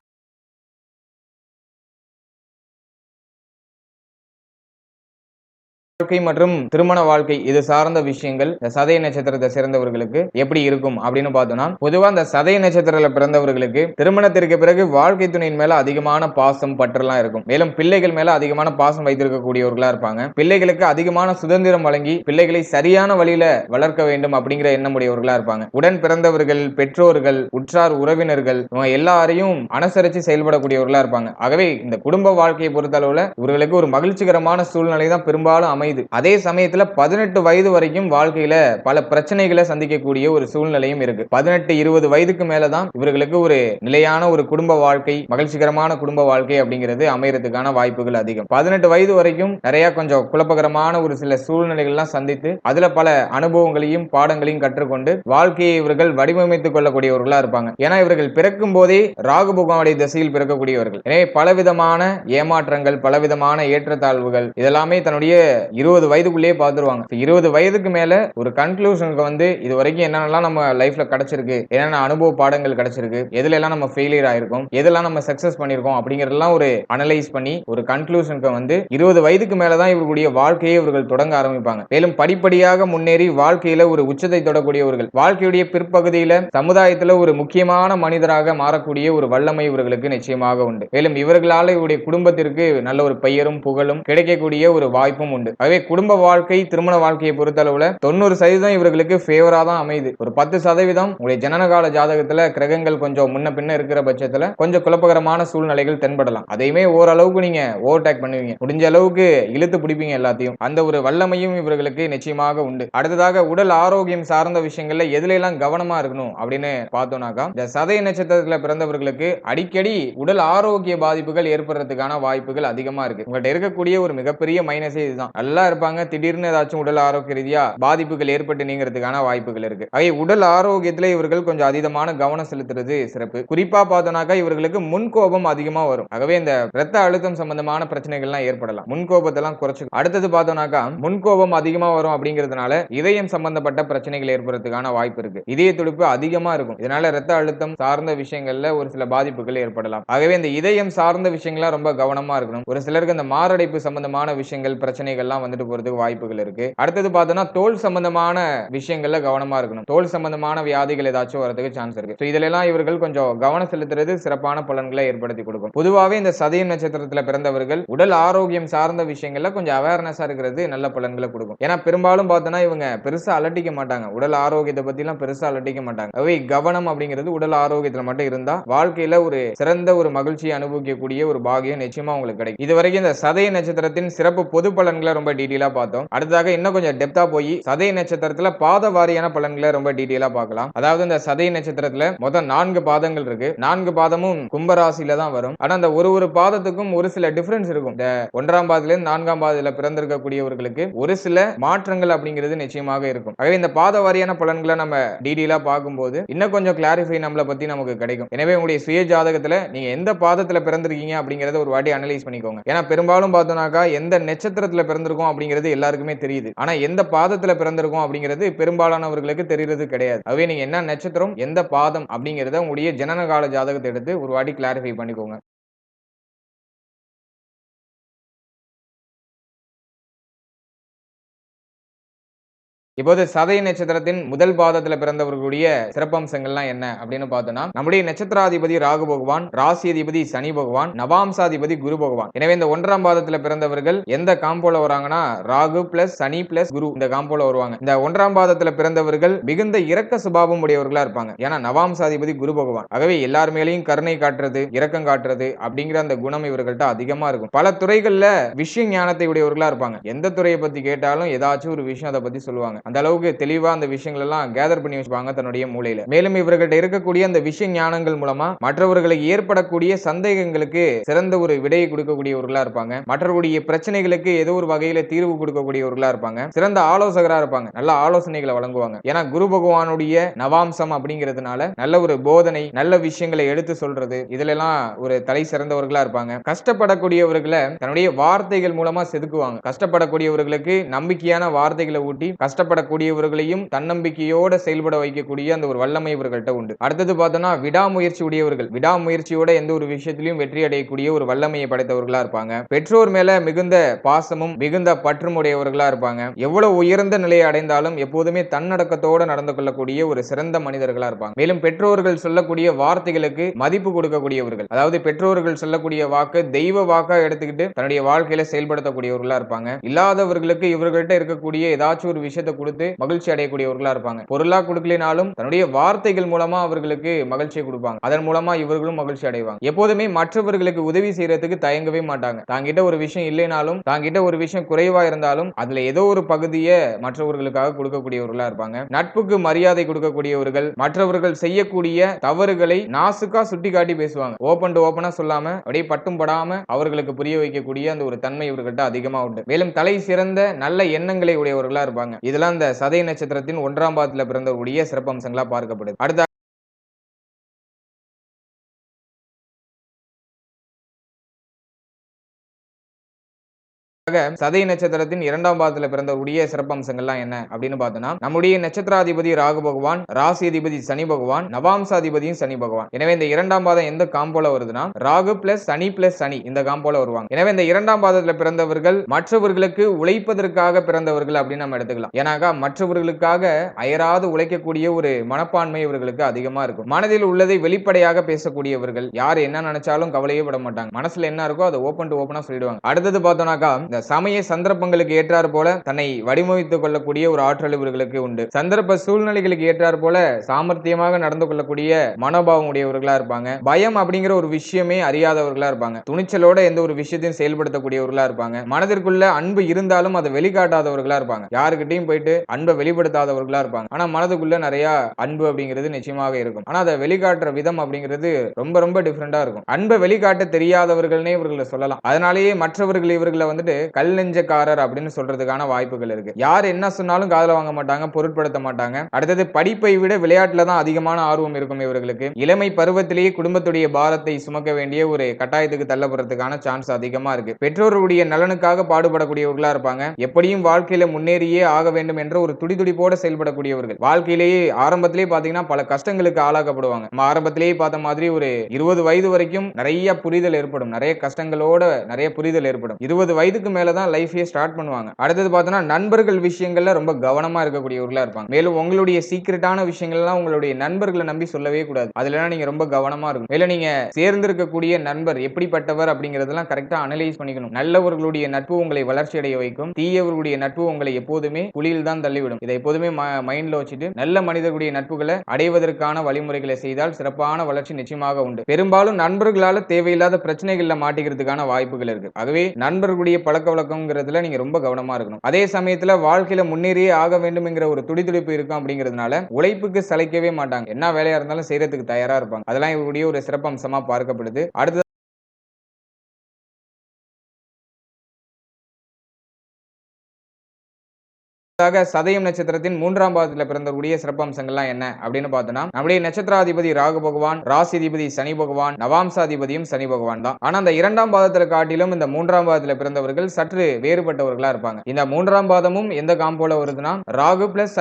மற்றும் திருமண வாழ்க்கை இது சார்ந்த விஷயங்கள் சதய நட்சத்திரத்தை சேர்ந்தவர்களுக்கு எப்படி இருக்கும் அப்படின்னு பார்த்தோம்னா, பொதுவா இந்த சதய நட்சத்திரத்துல பிறந்தவர்களுக்கு திருமணத்திற்கு பிறகு வாழ்க்கை துணையின் மேல அதிகமான பாசம் பற்றெல்லாம் இருக்கும். மேலும் பிள்ளைகள் மேல அதிகமான பாசம் வைத்திருக்கக்கூடியவர்களா இருப்பாங்க. பிள்ளைகளுக்கு அதிகமான சுதந்திரம் வழங்கி பிள்ளைகளை சரியான வழியில வளர்க்க வேண்டும் அப்படிங்கிற எண்ணம் உடையவர்களா இருப்பாங்க. உடன் பிறந்தவர்கள், பெற்றோர்கள், உற்றார் உறவினர்கள் எல்லாரையும் அனுசரித்து செயல்படக்கூடியவர்களா இருப்பாங்க. ஆகவே இந்த குடும்ப வாழ்க்கையை பொறுத்தளவுல இவர்களுக்கு ஒரு மகிழ்ச்சிகரமான சூழ்நிலை தான் பெரும்பாலும் அமைது. அதே சமயத்துல 18 வயது வரைக்கும் வாழ்க்கையில பல பிரச்சனைகளை சந்திக்கக்கூடிய ஒரு சூழ்நிலையும் இருக்கு. 18-20 வயதுக்கு மேலதான் இவர்களுக்கு ஒரு நிலையான ஒரு குடும்ப வாழ்க்கை, மகிழ்ச்சிகரமான குடும்ப வாழ்க்கை அப்படிங்கிறது அமையறதுக்கான வாய்ப்புகள் அதிகம். 18 வயது வரைக்கும் நிறைய கொஞ்சம் குழப்பகரமான ஒரு சில சூழ்நிலைகள்லாம் சந்தித்து அதுல பல அனுபவங்களையும் பாடங்களையும் கற்றுக்கொண்டு வாழ்க்கையை இவர்கள் வடிவமைத்துக் கொள்ளக்கூடியவர்களா இருப்பாங்க. ஏன்னா இவர்கள் பிறக்கும் போதே ராகு பகவானுடைய திசையில் பிறக்கக்கூடியவர்கள். எனவே பலவிதமான ஏமாற்றங்கள், பலவிதமான ஏற்றத்தாழ்வுகள் இதெல்லாமே தன்னுடைய 20 வயதுக்குள்ளேயே பார்த்துருவாங்க. 20 வயதுக்கு மேல ஒரு கன்க்ளூஷனுக்கு வந்து இது வரைக்கும் என்னென்னலாம் நம்ம லைஃப்ல கிடைச்சிருக்கு, என்னென்ன அனுபவ பாடங்கள் கிடைச்சிருக்கு, எதுல எல்லாம் நம்ம ஃபெயிலியர் ஆயிருக்கோம், எதெல்லாம் நம்ம சக்சஸ் பண்ணிருக்கோம் அப்படிங்கறதெல்லாம் ஒரு அனலைஸ் பண்ணி ஒரு கன்க்ளூஷனுக்கு வந்து 20 வயதுக்கு மேல தான் இவர்களுடைய வாழ்க்கையை இவர்கள் தொடங்க ஆரம்பிப்பாங்க. மேலும் படிப்படியாக முன்னேறி வாழ்க்கையில ஒரு உச்சத்தை தொடக்கூடியவர்கள், வாழ்க்கையுடைய பிற்பகுதியில சமுதாயத்துல ஒரு முக்கியமான மனிதராக மாறக்கூடிய ஒரு வல்லமை இவர்களுக்கு நிச்சயமாக உண்டு. மேலும் இவர்களால் இவருடைய குடும்பத்திற்கு நல்ல ஒரு பெயரும் புகழும் கிடைக்கக்கூடிய ஒரு வாய்ப்பும் உண்டு. ஆகவே குடும்ப வாழ்க்கை, திருமண வாழ்க்கையை பொறுத்தளவுல 90% இவர்களுக்கு ஃபேவரா தான் அமையுது. ஒரு 10% உங்களுடைய ஜனனகால ஜாதகத்துல கிரகங்கள் கொஞ்சம் முன்ன பின்ன இருக்கிற பட்சத்துல கொஞ்சம் குழப்பகரமான சூழ்நிலைகள் தென்படலாம். அதையுமே ஓரளவுக்கு நீங்க ஓவர்டேக் பண்ணுவீங்க, முடிஞ்ச அளவுக்கு இழுத்து பிடிப்பீங்க எல்லாத்தையும். அந்த ஒரு வல்லமையும் இவர்களுக்கு நிச்சயமாக உண்டு. அடுத்ததாக உடல் ஆரோக்கியம் சார்ந்த விஷயங்கள்ல எதுல எல்லாம் கவனமா இருக்கணும் அப்படின்னு பார்த்தோம்னாக்கா, இந்த சதய நட்சத்திரத்துல பிறந்தவர்களுக்கு அடிக்கடி உடல் ஆரோக்கிய பாதிப்புகள் ஏற்படுறதுக்கான வாய்ப்புகள் அதிகமா இருக்கு. உங்கள்ட்ட இருக்கக்கூடிய ஒரு மிகப்பெரிய மைனஸே இதுதான். நல்லா இருப்பாங்க, திடீர்னு ஏதாச்சும் உடல் ஆரோக்கிய ரீதியா பாதிப்புகள் ஏற்பட்டு நீங்கிறதுக்கான வாய்ப்புகள் இருக்கு. ஆகவே உடல் ஆரோக்கியத்துல இவர்கள் கொஞ்சம் அதீதமான கவனம் செலுத்துறது சிறப்பு. குறிப்பா பார்த்தோம்னாக்கா இவர்களுக்கு முன்கோபம் அதிகமா வரும். ஆகவே இந்த இரத்த அழுத்தம் சம்பந்தமான பிரச்சனைகள்லாம் ஏற்படலாம். முன்கோபத்தெல்லாம் குறைச்சு. அடுத்தது பார்த்தோம்னாக்கா முன்கோபம் அதிகமா வரும் அப்படிங்கிறதுனால இதயம் சம்பந்தப்பட்ட பிரச்சனைகள் ஏற்படுறதுக்கான வாய்ப்பு இருக்கு. இதய துடிப்பு அதிகமா இருக்கும். இதனால இரத்த அழுத்தம் சார்ந்த விஷயங்கள்ல ஒரு சில பாதிப்புகள் ஏற்படலாம். ஆகவே இந்த இதயம் சார்ந்த விஷயங்கள ரொம்ப கவனமா இருக்கணும். ஒரு சிலருக்கு இந்த மாரடைப்பு சம்பந்தமான விஷயங்கள் பிரச்சனைகள்லாம் வந்துட்டு போறதுக்கு வாய்ப்புகள் இருக்கு. அடுத்தது பார்த்தோம்னா தோல் சம்பந்தமான விஷயங்கள்ல கவனமா இருக்கணும். தோல் சம்பந்தமான வியாதிகள் ஏதாச்சும் வரதுக்கு சான்ஸ் இருக்கு. சோ இதெல்லாம் இவர்கள் கொஞ்சம் கவனம் செலுத்துறது சிறப்பான பலன்களை ஏற்படுத்தி கொடுக்கும். பொதுவாவே இந்த சதயம் நட்சத்திரத்துல பிறந்தவர்கள் உடல் ஆரோக்கியம் சார்ந்த விஷயங்கள்ல கொஞ்சம் அவேர்னஸா இருக்கிறது நல்ல பலன்களை கொடுக்கும். ஏன்னா பெரும்பாலும் பார்த்தோம்னா இவங்க பெருசா அலட்டிக்க மாட்டாங்க. உடல் ஆரோக்கியத்தை பத்தி எல்லாம் பெருசா அலட்டிக்க மாட்டாங்க. அவை கவனம் அப்படிங்கிறது உடல் ஆரோக்கியத்துல மட்டும் இருந்தா வாழ்க்கையில ஒரு சிறந்த ஒரு மகிழ்ச்சியை அனுபவிக்கக்கூடிய ஒரு பாகியம் நிச்சயமா உங்களுக்கு கிடைக்கும். இதுவரைக்கும் இந்த சதய நட்சத்திரத்தின் சிறப்பு பொது பலன்களை ரொம்ப டீடைலா பார்த்தோம். அடுத்ததாக இன்னும் கொஞ்சம் டெப்தா போய் சதய நட்சத்திரத்துல பாத வாரியான பலன்களை ரொம்ப டீடைலா பார்க்கலாம். அதாவது இந்த சதய நட்சத்திரத்துல மொத்தம் 4 பாதங்கள் இருக்கு. 4 பாதமும் கும்பராசியில தான் வரும். ஆனா அந்த ஒரு பாதத்துக்கும் ஒரு சில டிஃபரன்ஸ் இருக்கும். இந்த 1ஆம் பாதத்துல இருந்து 4ஆம் பாதத்துல பிறந்திருக்கக்கூடியவர்களுக்கு ஒரு சில மாற்றங்கள் அப்படிங்கிறது நிச்சயமாக இருக்கும். ஆகவே இந்த பாத வாரியான பலன்களை நம்ம டீடைலா பார்க்கும்போது இன்னும் கொஞ்சம் கிளாரிஃபை நம்மளை பத்தி நமக்கு கிடைக்கும். எனவே உங்களுடைய சுய ஜாதகத்துல நீங்க எந்த பாதத்துல பிறந்திருக்கீங்க அப்படிங்கறத ஒரு வாட்டி அனலைஸ் பண்ணிக்கோங்க. ஏன்னா பெரும்பாலும் பார்த்தோம்னாக்கா எந்த நட்சத்திரத்துல பிறந்திருக்கோம் அப்படிங்கிறது எல்லாருக்குமே தெரியுது. ஆனா எந்த பாதத்துல பிறந்திருக்கோம் அப்படிங்கிறது பெரும்பாலானவர்களுக்கு தெரிகிறது கிடையாது. ஆகவே நீங்க என்ன நட்சத்திரம், எந்த பாதம் அப்படிங்கறத உங்களுடைய ஜனனகால ஜாதகத்தை எடுத்து ஒரு வாட்டி கிளாரிஃபை பண்ணிக்கோங்க. இப்போது சதய நட்சத்திரத்தின் முதல் பாதத்துல பிறந்தவர்களுடைய சிறப்பம்சங்கள்லாம் என்ன அப்படின்னு பார்த்தோம்னா, நம்முடைய நட்சத்திராதிபதி ராகு பகவான், ராசி அதிபதி சனி பகவான், நவாம்சாதிபதி குரு பகவான். எனவே இந்த 1ஆம் பாதத்துல பிறந்தவர்கள் எந்த காம்போல வராங்கன்னா ராகு பிளஸ் சனி பிளஸ் குரு இந்த காம்போல வருவாங்க. இந்த 1ஆம் பாதத்துல பிறந்தவர்கள் மிகுந்த இரக்க சுபாவம் உடையவர்களா இருப்பாங்க. ஏன்னா நவாம்சாதிபதி குரு பகவான். ஆகவே எல்லார் மேலேயும் கருணை காட்டுறது, இரக்கம் காட்டுறது அப்படிங்கிற அந்த குணம் இவர்கள்ட்ட அதிகமா இருக்கும். பல துறைகள்ல விஷய ஞானத்தை உடையவர்களா இருப்பாங்க. எந்த துறையை பத்தி கேட்டாலும் ஏதாச்சும் ஒரு விஷயம் அதை பத்தி சொல்லுவாங்க. அந்த அளவுக்கு தெளிவா அந்த விஷயங்கள் எல்லாம் கேதர் பண்ணி வச்சுப்பாங்க தன்னுடைய மூளையில. மேலும் இவர்கள்ட்ட இருக்கக்கூடிய அந்த விஷய ஞானங்கள் மூலமா மற்றவர்களுக்கு ஏற்படக்கூடிய சந்தேகங்களுக்கு சிறந்த ஒரு விடையை கொடுக்கக்கூடியவர்களா இருப்பாங்க. மற்றவருடைய பிரச்சனைகளுக்கு ஏதோ ஒரு வகையில தீர்வு கொடுக்கக்கூடியவர்களா இருப்பாங்க. சிறந்த ஆலோசகரா இருப்பாங்க. நல்ல ஆலோசனைகளை வழங்குவாங்க. ஏன்னா குரு பகவானுடைய நவாம்சம் அப்படிங்கிறதுனால நல்ல ஒரு போதனை, நல்ல விஷயங்களை எடுத்து சொல்றது இதுல எல்லாம் ஒரு தலை சிறந்தவர்களா இருப்பாங்க. கஷ்டப்படக்கூடியவர்களை தன்னுடைய வார்த்தைகள் மூலமா செதுக்குவாங்க. கஷ்டப்படக்கூடியவர்களுக்கு நம்பிக்கையான வார்த்தைகளை ஊட்டி கஷ்டப்படக்கூடியவர்களையும் தன்னம்பிக்கையோட செயல்பட வைக்கக்கூடிய அந்த ஒரு வல்லமை இவர்கள்ட்ட உண்டு. அடுத்தது பார்த்தோம்னா விடாமுயற்சி உடையவர்கள். விடாமுயற்சியோட எந்த ஒரு விஷயத்திலையும் வெற்றி அடையக்கூடிய ஒரு வல்லமையை படைத்தவர்களா இருப்பாங்க. பெற்றோர் மேல மிகுந்த பாசமும் மிகுந்த பற்றும் உடையவர்களா இருப்பாங்க. எவ்வளவு உயர்ந்த நிலையை அடைந்தாலும் எப்போதுமே தன்னடக்கத்தோட நடந்து கொள்ளக்கூடிய ஒரு சிறந்த மனிதர்களா இருப்பாங்க. மேலும் பெற்றோர்கள் சொல்லக்கூடிய வார்த்தைகளுக்கு மதிப்பு கொடுக்கக்கூடியவர்கள். அதாவது பெற்றோர்கள் சொல்லக்கூடிய வாக்கு தெய்வ வாக்கா எடுத்துக்கிட்டு தன்னுடைய வாழ்க்கையில செயல்படுத்தக்கூடியவர்களா இருப்பாங்க. இல்லாதவர்களுக்கு இவர்கள்ட்ட இருக்கக்கூடிய ஏதாச்சும் ஒரு விஷயத்தை கொடுத்து மகிழ்ச்சி அடையக்கூடியவர்களா இருப்பாங்க. பொருளா கொடுக்கலினாலும் தன்னுடைய வார்த்தைகள் மூலமா அவர்களுக்கு மகிழ்ச்சியை கொடுப்பாங்க. அதன் மூலமா இவர்களும் மகிழ்ச்சி அடைவாங்க. எப்போதுமே மற்றவர்களுக்கு உதவி செய்யறதுக்கு தயங்கவே மாட்டாங்க. தாங்கிட்ட ஒரு விஷயம் இல்லைனாலும் தாங்கிட்ட ஒரு விஷயம் குறைவா இருந்தாலும் அதுல ஏதோ ஒரு பகுதியை மற்றவர்களுக்காக கொடுக்கக்கூடியவர்களா இருப்பாங்க. நட்புக்கு மரியாதை கொடுக்கக்கூடியவர்கள். மற்றவர்கள் செய்யக்கூடிய தவறுகளை நாசுக்கா சுட்டி காட்டி பேசுவாங்க. ஓபன் டு ஓபனா சொல்லாம அப்படியே பட்டும் படாம அவர்களுக்கு புரிய வைக்கக்கூடிய அந்த ஒரு தன்மை இவர்கள்ட்ட அதிகமா உண்டு. மேலும் தலை சிறந்த நல்ல எண்ணங்களை உடையவர்களா இருப்பாங்க. இதெல்லாம் இந்த சதய நட்சத்திரத்தின் 1ஆம் பாதத்துல பிறந்தவருடைய சிறப்பம்சங்களா பார்க்கப்படுது. அடுத்த சதய நட்சத்திரத்தின் 2ஆம் பாதத்துல பிறந்தவருடைய சிறப்பம்சங்கள்லாம் என்ன அப்படின்னு பார்த்தோம்னா, நம்முடைய நட்சத்திராதிபதி ராகு பகவான், ராசி அதிபதி சனி பகவான், நவாம்சாதிபதியும் சனி பகவான். எனவே இந்த 2ஆம் பாதம் எந்த காம்போல வருதுன்னா, ராகு பிளஸ் சனி இந்த காம்போல வருவாங்க. எனவே இந்த 2ஆம் பாதத்துல பிறந்தவர்கள் மற்றவர்களுக்கு உழைப்பதற்காக பிறந்தவர்கள் அப்படின்னு நம்ம எடுத்துக்கலாம். ஏன்னாக்கா மற்றவர்களுக்காக அயராது உழைக்கக்கூடிய ஒரு மனப்பான்மை இவர்களுக்கு அதிகமா இருக்கும். மனதில் உள்ளதை வெளிப்படையாக பேசக்கூடியவர்கள், யார் என்ன நினைச்சாலும் கவலையே பட மாட்டாங்க. மனசுல என்ன இருக்கோ அதை ஓபன் டு ஓபனா சொல்லிடுவாங்க. அடுத்தது பார்த்தோம்னாக்கா, இந்த சமய சந்தர்ப்பங்களுக்கு ஏற்றார் போல தன்னை வடிவமைத்துக் கொள்ளக்கூடிய ஒரு ஆற்றல் இவர்களுக்கு உண்டு. சந்தர்ப்ப சூழ்நிலைகளுக்கு ஏற்றார் போல சாமர்த்தியமாக நடந்து கொள்ளக்கூடிய மனோபாவம் உடையவர்களா இருப்பாங்க. பயம் அப்படிங்கிற ஒரு விஷயமே அறியாதவர்களா இருப்பாங்க. துணிச்சலோட எந்த ஒரு விஷயத்தையும் செயல்படுத்தக்கூடியவர்களா இருப்பாங்க. மனதிற்குள்ள அன்பு இருந்தாலும் அதை வெளிக்காட்டாதவர்களா இருப்பாங்க. யாருக்கிட்டையும் போயிட்டு அன்பை வெளிப்படுத்தாதவர்களா இருப்பாங்க. ஆனா மனதுக்குள்ள நிறைய அன்பு அப்படிங்கிறது நிச்சயமாக இருக்கும். ஆனா அதை வெளிக்காட்டுற விதம் அப்படிங்கிறது ரொம்ப ரொம்ப டிஃபரெண்டா இருக்கும். அன்பை வெளிக்காட்ட தெரியாதவர்கள்னே இவர்களை சொல்லலாம். அதனாலேயே மற்றவர்கள் இவர்களை வந்துட்டு கல் நெஞ்சக்காரர் அப்படின்னு சொல்றதுக்கான வாய்ப்புகள் இருக்கு. யார் என்ன சொன்னாலும் காதுல வாங்க மாட்டாங்க, பொருட்படுத்த மாட்டாங்க. அடுத்தது படிப்பை விட விளையாட்டுல தான் அதிகமான ஆர்வம் இருக்கும் இவர்களுக்கு. இளமை பருவத்திலேயே குடும்பத்துடைய பாரத்தை சுமக்க வேண்டிய ஒரு கட்டாயத்துக்கு தள்ளப்படுறதுக்கான சான்ஸ் அதிகமா இருக்கு. பெற்றோருடைய நலனுக்காக பாடுபடக்கூடியவர்களா இருப்பாங்க. எப்படியும் வாழ்க்கையில முன்னேறியே ஆக வேண்டும் என்ற ஒரு துடிதுடிப்போட செயல்படக்கூடியவர்கள். வாழ்க்கையிலேயே ஆரம்பத்திலேயே பாத்தீங்கன்னா பல கஷ்டங்களுக்கு ஆளாக்கப்படுவாங்க. நம்ம ஆரம்பத்திலேயே பார்த்த மாதிரி ஒரு 20 வயது வரைக்கும் நிறைய புரிதல் ஏற்படும், நிறைய கஷ்டங்களோட நிறைய புரிதல் ஏற்படும். 20 வயதுக்கு மேல தான் லைஃபே ஸ்டார்ட் பண்ணுவாங்க. அடுத்தது பார்த்தோம்னா நண்பர்கள் விஷயங்கள்ல ரொம்ப கவனமா இருக்கக்கூடியவர்களா இருப்பாங்க. மேலும் உங்களுடைய சீக்ரெட்டான விஷயங்கள்லாம் உங்களுடைய நண்பர்களை நம்பி சொல்லவே கூடாது. அதுல நீங்க ரொம்ப கவனமா இருக்கும். மேலும் நீங்க சேர்ந்திருக்கக்கூடிய நண்பர் எப்படிப்பட்டவர் அப்படிங்கறதெல்லாம் கரெக்டா அனலைஸ் பண்ணிக்கணும். நல்லவர்களுடைய நட்பு உங்களை வளர்ச்சி அடைய வைக்கும். தீயவர்களுடைய நட்பு உங்களை எப்போதுமே குழியில் தான் தள்ளிவிடும். இதை எப்போதுமே மைண்ட்ல வச்சுட்டு நல்ல மனிதர்களுடைய நட்புகளை அடைவதற்கான வழிமுறைகளை செய்தால் சிறப்பான வளர்ச்சி நிச்சயமாக உண்டு. பெரும்பாலும் நண்பர்களால தேவையில்லாத பிரச்சனைகள்ல மாட்டிக்கிறதுக்கான வாய்ப்புகள் இருக்கு. ஆகவே நண்பர்களுடைய பழக்க வழக்கம்ங்கிறதுல நீங்க ரொம்ப கவனமா இருக்கணும். அதே சமயத்துல வாழ்க்கையில முன்னேறியே ஆக வேண்டும் என்கிற ஒரு துடிதுடிப்பு இருக்கும். அப்படிங்கிறதுனால உழைப்புக்கு சளைக்கவே மாட்டாங்க. என்ன வேலையா இருந்தாலும் செய்யறதுக்கு தயாரா இருப்பாங்க. அதெல்லாம் இவருடைய ஒரு சிறப்பு அம்சமா பார்க்கப்படுது. அடுத்து சதயம் நட்சத்திரத்தின் 3ஆம் பாதத்தில் பிறந்தக்கூடிய சிறப்பம்சங்கள்லாம் என்ன அப்படின்னு பார்த்தோம்னா, நம்முடைய நட்சத்திராதிபதி ராகு பகவான், ராசிதிபதி சனி பகவான், நவாம்சாதிபதியும் சனி பகவான் தான். ஆனா அந்த 2ஆம் பாதத்துல காட்டிலும் இந்த 3ஆம் பாதத்துல பிறந்தவர்கள் சற்று வேறுபட்டவர்களா இருப்பாங்க. இந்த 3ஆம் பாதமும் எந்த காம்போல வருதுன்னா, ராகு பிளஸ்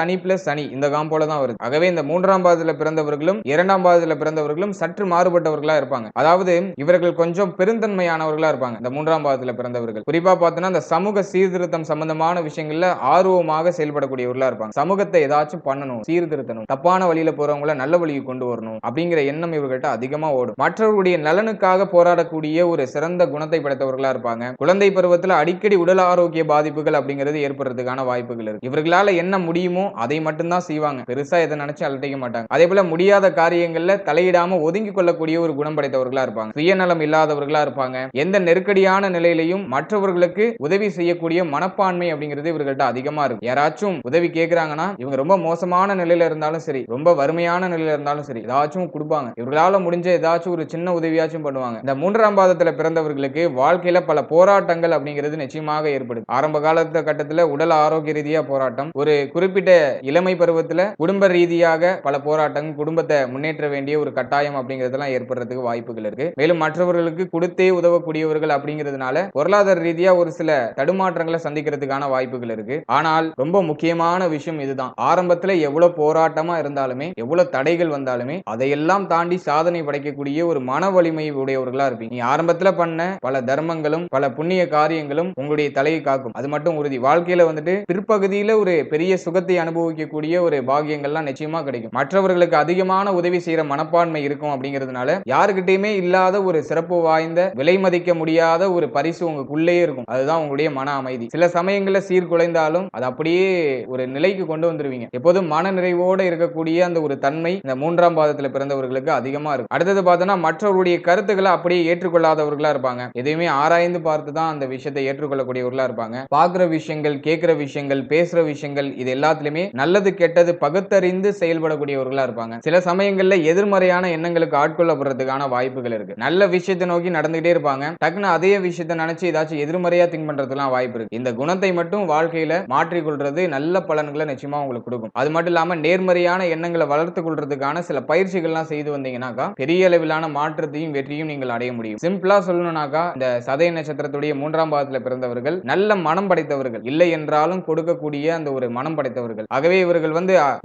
சனி இந்த காம்போல தான் வருது. ஆகவே இந்த 3ஆம் பாதத்துல பிறந்தவர்களும் 2ஆம் பாதத்துல பிறந்தவர்களும் சற்று மாறுபட்டவர்களா இருப்பாங்க. அதாவது இவர்கள் கொஞ்சம் பெருந்தன்மையானவர்களா இருப்பாங்க. இந்த 3ஆம் பாதத்துல பிறந்தவர்கள் குறிப்பா பார்த்தோம்னா, இந்த சமூக சீர்திருத்தம் சம்பந்தமான விஷயங்கள்ல ஆர்வமாக செயல்படக்கூடியவர்களா இருப்பாங்க. சமூகத்தை ஏதாச்சும் பண்ணணும், சீர்திருத்தணும், தப்பான வழியில போறவங்கள நல்ல வழிக்கு கொண்டு வரணும் அப்படிங்கிற எண்ணம் இவர்கிட்ட அதிகமா ஓடும். மற்றவர்களுடைய நலனுக்காக போராடக்கூடிய ஒரு சிறந்த குணத்தை படைத்தவர்களா இருப்பாங்க. குழந்தை பருவத்துல அடிக்கடி உடல் ஆரோக்கிய பாதிப்புகள் அப்படிங்கிறது ஏற்படுறதுக்கான வாய்ப்புகள் இருக்கு. இவர்களால என்ன முடியுமோ அதை மட்டும்தான் செய்வாங்க. பெருசா எதை நினைச்சு அலட்டிக்க மாட்டாங்க. அதே போல முடியாத காரியங்கள்ல தலையிடாம ஒதுங்கி கொள்ளக்கூடிய ஒரு குணம் படைத்தவர்களா இருப்பாங்க. சுயநலம் இல்லாதவர்களா இருப்பாங்க. எந்த நெருக்கடியான நிலையிலையும் மற்றவர்களுக்கு உதவி செய்யக்கூடிய மனப்பான்மை அப்படிங்கிறது இவர்கள்ட்ட அதிகமா இருக்கும். யாராச்சும் உதவி கேட்கறாங்கன்னா இவங்க ரொம்ப மோசமான நிலையில இருந்தாலும் சரி, ரொம்ப வறுமையான நிலையில இருந்தாலும் சரி, ஏதாச்சும் கொடுப்பாங்க. இவர்களால முடிஞ்ச ஏதாச்சும் ஒரு சின்ன உதவியாச்சும் பண்ணுவாங்க. இந்த 3ஆம் பாதத்துல பிறந்தவர்களுக்கு வாழ்க்கையில பல போராட்டங்கள் அப்படிங்கிறது நிச்சயமாக ஏற்படுது. ஆரம்ப காலத்து கட்டத்துல உடல் ஆரோக்கிய ரீதியா போராட்டம், ஒரு குறிப்பிட்ட இளமை பருவத்துல குடும்ப ரீதியாக பல போராட்டங்கள், குடும்பத்தை முன்னேற்ற வேண்டிய ஒரு கட்டாயம் அப்படிங்கிறதெல்லாம் ஏற்படுறதுக்கு வாய்ப்புகள் இருக்கு. மேலும் மற்றவர்களுக்கு கொடுத்தே உதவக்கூடியவர்கள் அப்படிங்கிறதுனால பொருளாதார ரீதியா ஒரு சில தடுமாற்றங்களை சந்திக்கிறதுக்கான வாய்ப்புகள் இருக்கு. ஆனால் ரொம்ப முக்கியமான விஷயம் இதுதான். ஆரம்பத்துல எவ்வளவு போராட்டமா இருந்தாலுமே, எவ்வளவு தடைகள் வந்தாலுமே அதையெல்லாம் தாண்டி சாதனை படைக்கக்கூடிய ஒரு மன வலிமை உடையவர்களா இருப்பீங்க. நீ ஆரம்பத்துல பண்ண பல தர்மங்களும் பல புண்ணிய காரியங்களும் உங்களுடைய தலையை காக்கும். அது மட்டும் உறுதி. வாழ்க்கையில வந்துட்டு பிற்பகுதியில ஒரு பெரிய சுகத்தை அனுபவிக்கக்கூடிய ஒரு பாக்கியங்கள்லாம் நிச்சயமா கிடைக்கும். மற்றவர்களுக்கு அதிகமான உதவி செய்யற மனப்பான்மை இருக்கும். அப்படிங்கிறதுனால யாருக்கிட்டையுமே இல்லாத ஒரு சிறப்பு வாய்ந்த விலை மதிக்க முடியாத ஒரு பரிசு உங்களுக்குள்ளேயே இருக்கும். அதுதான் உங்களுடைய மன அமைதி. சில சமயங்கள்ல சீர்குலைந்தாலும் அது அப்படியே ஒரு நிலைக்கு கொண்டு வந்துருவீங்க. எப்போதும் மன நிறைவோட இருக்கக்கூடிய அந்த ஒரு தன்மை இந்த 3ஆம் பாதத்துல பிறந்தவர்களுக்கு அதிகமா இருக்கும். அடுத்தது பார்த்தோம்னா மற்றவருடைய கருத்துக்களை அப்படியே ஏற்றுக்கொள்ளாதவர்களா இருப்பாங்க. எதையுமே ஆராய்ந்து பார்த்து தான் அந்த விஷயத்தை ஏற்றுக்கொள்ளக்கூடியவர்களா இருப்பாங்க. பார்க்கிற விஷயங்கள், கேட்கிற விஷயங்கள், பேசுற விஷயங்கள் இது எல்லாத்திலுமே நல்லது கெட்டது பகுத்தறிந்து செயல்படக்கூடியவர்களா இருப்பாங்க. சில சமயங்கள்ல எதிர்மறையான எண்ணங்களுக்கு ஆட்கொள்ளப்படுறதுக்கான வாய்ப்புகள் இருக்கு. நல்ல விஷயத்தை நோக்கி நடந்துகிட்டே இருப்பாங்க. டக்குன்னு அதே விஷயத்தை நினைச்சு ஏதாச்சும் எதிர்மறையா திங்க் பண்றதுலாம் வாய்ப்பு இருக்கு. இந்த குணத்தை மட்டும் வாழ்க்கையில மாற்றிக்கொள்றது கொள்றது நல்ல பலன்களை நிச்சயமா உங்களுக்கு கொடுக்கும். அது மட்டும் இல்லாம நேர்மறையான எண்ணங்களை வளர்த்து கொள்றதுக்கான சில பயிற்சிகள்லாம் செய்து வந்தீங்கன்னாக்கா பெரிய அளவிலான மாற்றத்தையும் வெற்றியும் நீங்கள் அடைய முடியும். சிம்பிளா சொல்லணும்னாக்கா இந்த சதய நட்சத்திரத்துடைய 3ஆம் பாதத்தில் பிறந்தவர்கள் நல்ல மனம் படைத்தவர்கள், இல்லை என்றாலும் கொடுக்கக்கூடிய அந்த ஒரு மனம் படைத்தவர்கள். ஆகவே இவர்கள்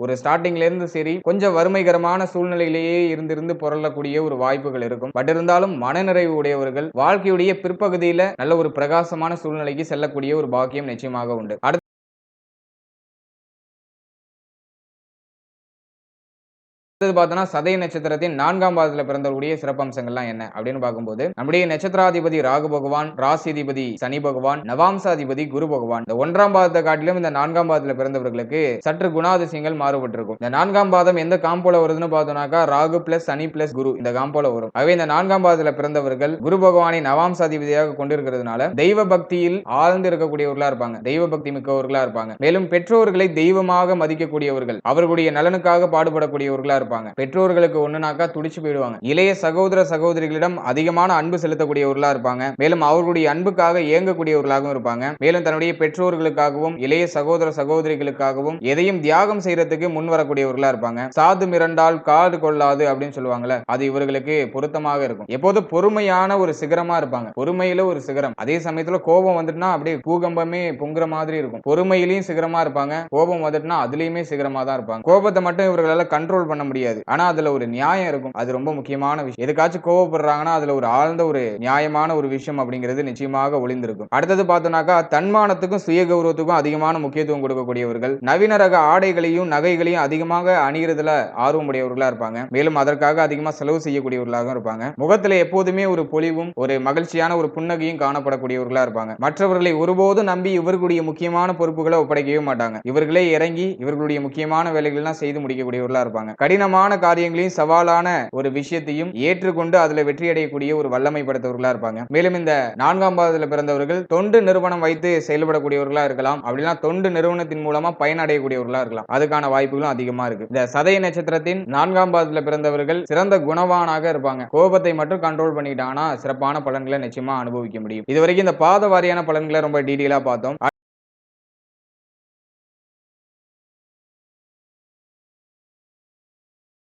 ஒரு ஸ்டார்டிங்ல இருந்து சரி கொஞ்சம் வறுமைகரமான சூழ்நிலையிலேயே இருந்து பொருளக்கூடிய ஒரு வாய்ப்புகள் இருக்கும். பட் இருந்தாலும் மனநிறைவு உடையவர்கள் வாழ்க்கையுடைய பிற்பகுதியில நல்ல ஒரு பிரகாசமான சூழ்நிலைக்கு செல்லக்கூடிய ஒரு பாக்கியம் நிச்சயமாக உண்டு. பார்த்தோம்னா சதய நட்சத்திரத்தின் 4ஆம் பாதத்தில் பிறந்தவருடைய சிறப்பம்சங்கள்லாம் என்ன அப்படின்னு பார்க்கும்போது நம்முடைய நட்சத்திராதிபதி ராகு பகவான், ராசிதிபதி சனி பகவான், நவாம்சாதிபதி குரு பகவான். இந்த 1ஆம் பாதத்தை காட்டிலும் இந்த 4ஆம் பாதத்தில் பிறந்தவர்களுக்கு சற்று குணாதிசயங்கள் மாறுபட்டிருக்கும். இந்த 4ஆம் பாதம் எந்த காம்போல வருதுன்னு பார்த்தோம்னாக்கா ராகு பிளஸ் சனி பிளஸ் குரு இந்த காம்போல வரும். ஆகவே இந்த 4ஆம் பாதத்தில் பிறந்தவர்கள் குரு பகவானை நவாம்சாதிபதியாக கொண்டிருக்கிறதுனால தெய்வ பக்தியில் ஆழ்ந்து இருக்கக்கூடியவர்களா இருப்பாங்க, தெய்வ பக்தி மிக்கவர்களா இருப்பாங்க. மேலும் பெற்றோர்களை தெய்வமாக மதிக்கக்கூடியவர்கள், அவர்களுடைய நலனுக்காக பாடுபடக்கூடியவர்களா இருப்பாங்க. பெற்றோர்களுக்கு ஒண்ணுனாக்கா துடிச்சு போயிடுவாங்க. இளைய சகோதர சகோதரிகளிடம் அதிகமான அன்பு செலுத்தக்கூடியவர்களா இருப்பாங்க. மேலும் அவர்களுடைய அன்புக்காக இயங்கக்கூடியவர்களாகவும் இருப்பாங்க. மேலும் தன்னுடைய பெற்றோர்களுக்காகவும் இளைய சகோதர சகோதரிகளுக்காகவும் எதையும் தியாகம் செய்யறதுக்கு முன் வரக்கூடியவர்களா இருப்பாங்க. சாது மிரண்டால் காடு கொள்ளாது அப்படின்னு சொல்லுவாங்கல்ல, அது இவர்களுக்கு பொருத்தமாக இருக்கும். எப்போது பொறுமையான ஒரு சிகரமா இருப்பாங்க, பொறுமையில ஒரு சிகரம். அதே சமயத்துல கோபம் வந்துட்டுனா அப்படியே பூகம்பமே பொங்குற மாதிரி இருக்கும். பொறுமையிலையும் சிகரமா இருப்பாங்க, கோபம் வந்துட்டுனா அதுலயுமே சிகரமா தான் இருப்பாங்க. கோபத்தை மட்டும் இவர்களால கண்ட்ரோல் பண்ண முடியாது. ஆனா அதுல ஒரு நியாயம் இருக்கும், அது ரொம்ப முக்கியமான விஷயம். எதுக்காச்சும் கோவப்படுறாங்கன்னா அதுல ஒரு ஆழ்ந்த ஒரு நியாயமான ஒரு விஷயம் அப்படிங்கிறது நிச்சயமாக ஒளிந்திருக்கும். அடுத்தது பார்த்தோம்னாக்கா தன்மானத்துக்கும் சுய கௌரவத்துக்கும் அதிகமான முக்கியத்துவம் கொடுக்கக்கூடியவர்கள், நவீன ரக ஆடைகளையும் நகைகளையும் அதிகமாக அணிகிறதுல ஆர்வம் உடையவர்களா இருப்பாங்க. மேலும் அதற்காக அதிகமா செலவு செய்யக்கூடியவர்களாக இருப்பாங்க. முகத்துல எப்போதுமே ஒரு பொலிவும் ஒரு மகிழ்ச்சியான ஒரு புன்னகையும் காணப்படக்கூடியவர்களா இருப்பாங்க. மற்றவர்களை ஒருபோதும் நம்பி இவர்களுடைய முக்கியமான பொறுப்புகளை ஒப்படைக்கவே மாட்டாங்க. இவர்களே இறங்கி இவர்களுடைய முக்கியமான வேலைகள் எல்லாம் செய்து முடிக்கக்கூடியவர்களா இருப்பாங்க. கடினமான காரியங்களையும் சவாலான ஒரு விஷயத்தையும் ஏற்றுக்கொண்டு அதுல வெற்றி அடையக்கூடிய ஒரு வல்லமை படைத்தவர்களா இருப்பாங்க. மேலும் இந்த 4ஆம் பாதத்தில் பிறந்தவர்கள் தொண்டு நிறுவனம் வைத்து செயல்படக்கூடியவர்களா இருக்கலாம், அப்படின்னா தொண்டு நிறுவனத்தின் மூலமா பயனடையக்கூடியவர்களா இருக்கலாம். அதுக்கான வாய்ப்புகளும் அதிகமா இருக்கு. இந்த சதய நட்சத்திரத்தின் 4ஆம் பாதத்தில் பிறந்தவர்கள் சிறந்த குணவானாக இருப்பாங்க. கோபத்தை மட்டும் கண்ட்ரோல் பண்ணிட்டாங்கன்னா சிறப்பான பலன்களை நிச்சயமா அனுபவிக்க முடியும். இதுவரைக்கும் இந்த பாத வாரியான பலன்களை ரொம்ப டீடைலா பார்த்தோம்.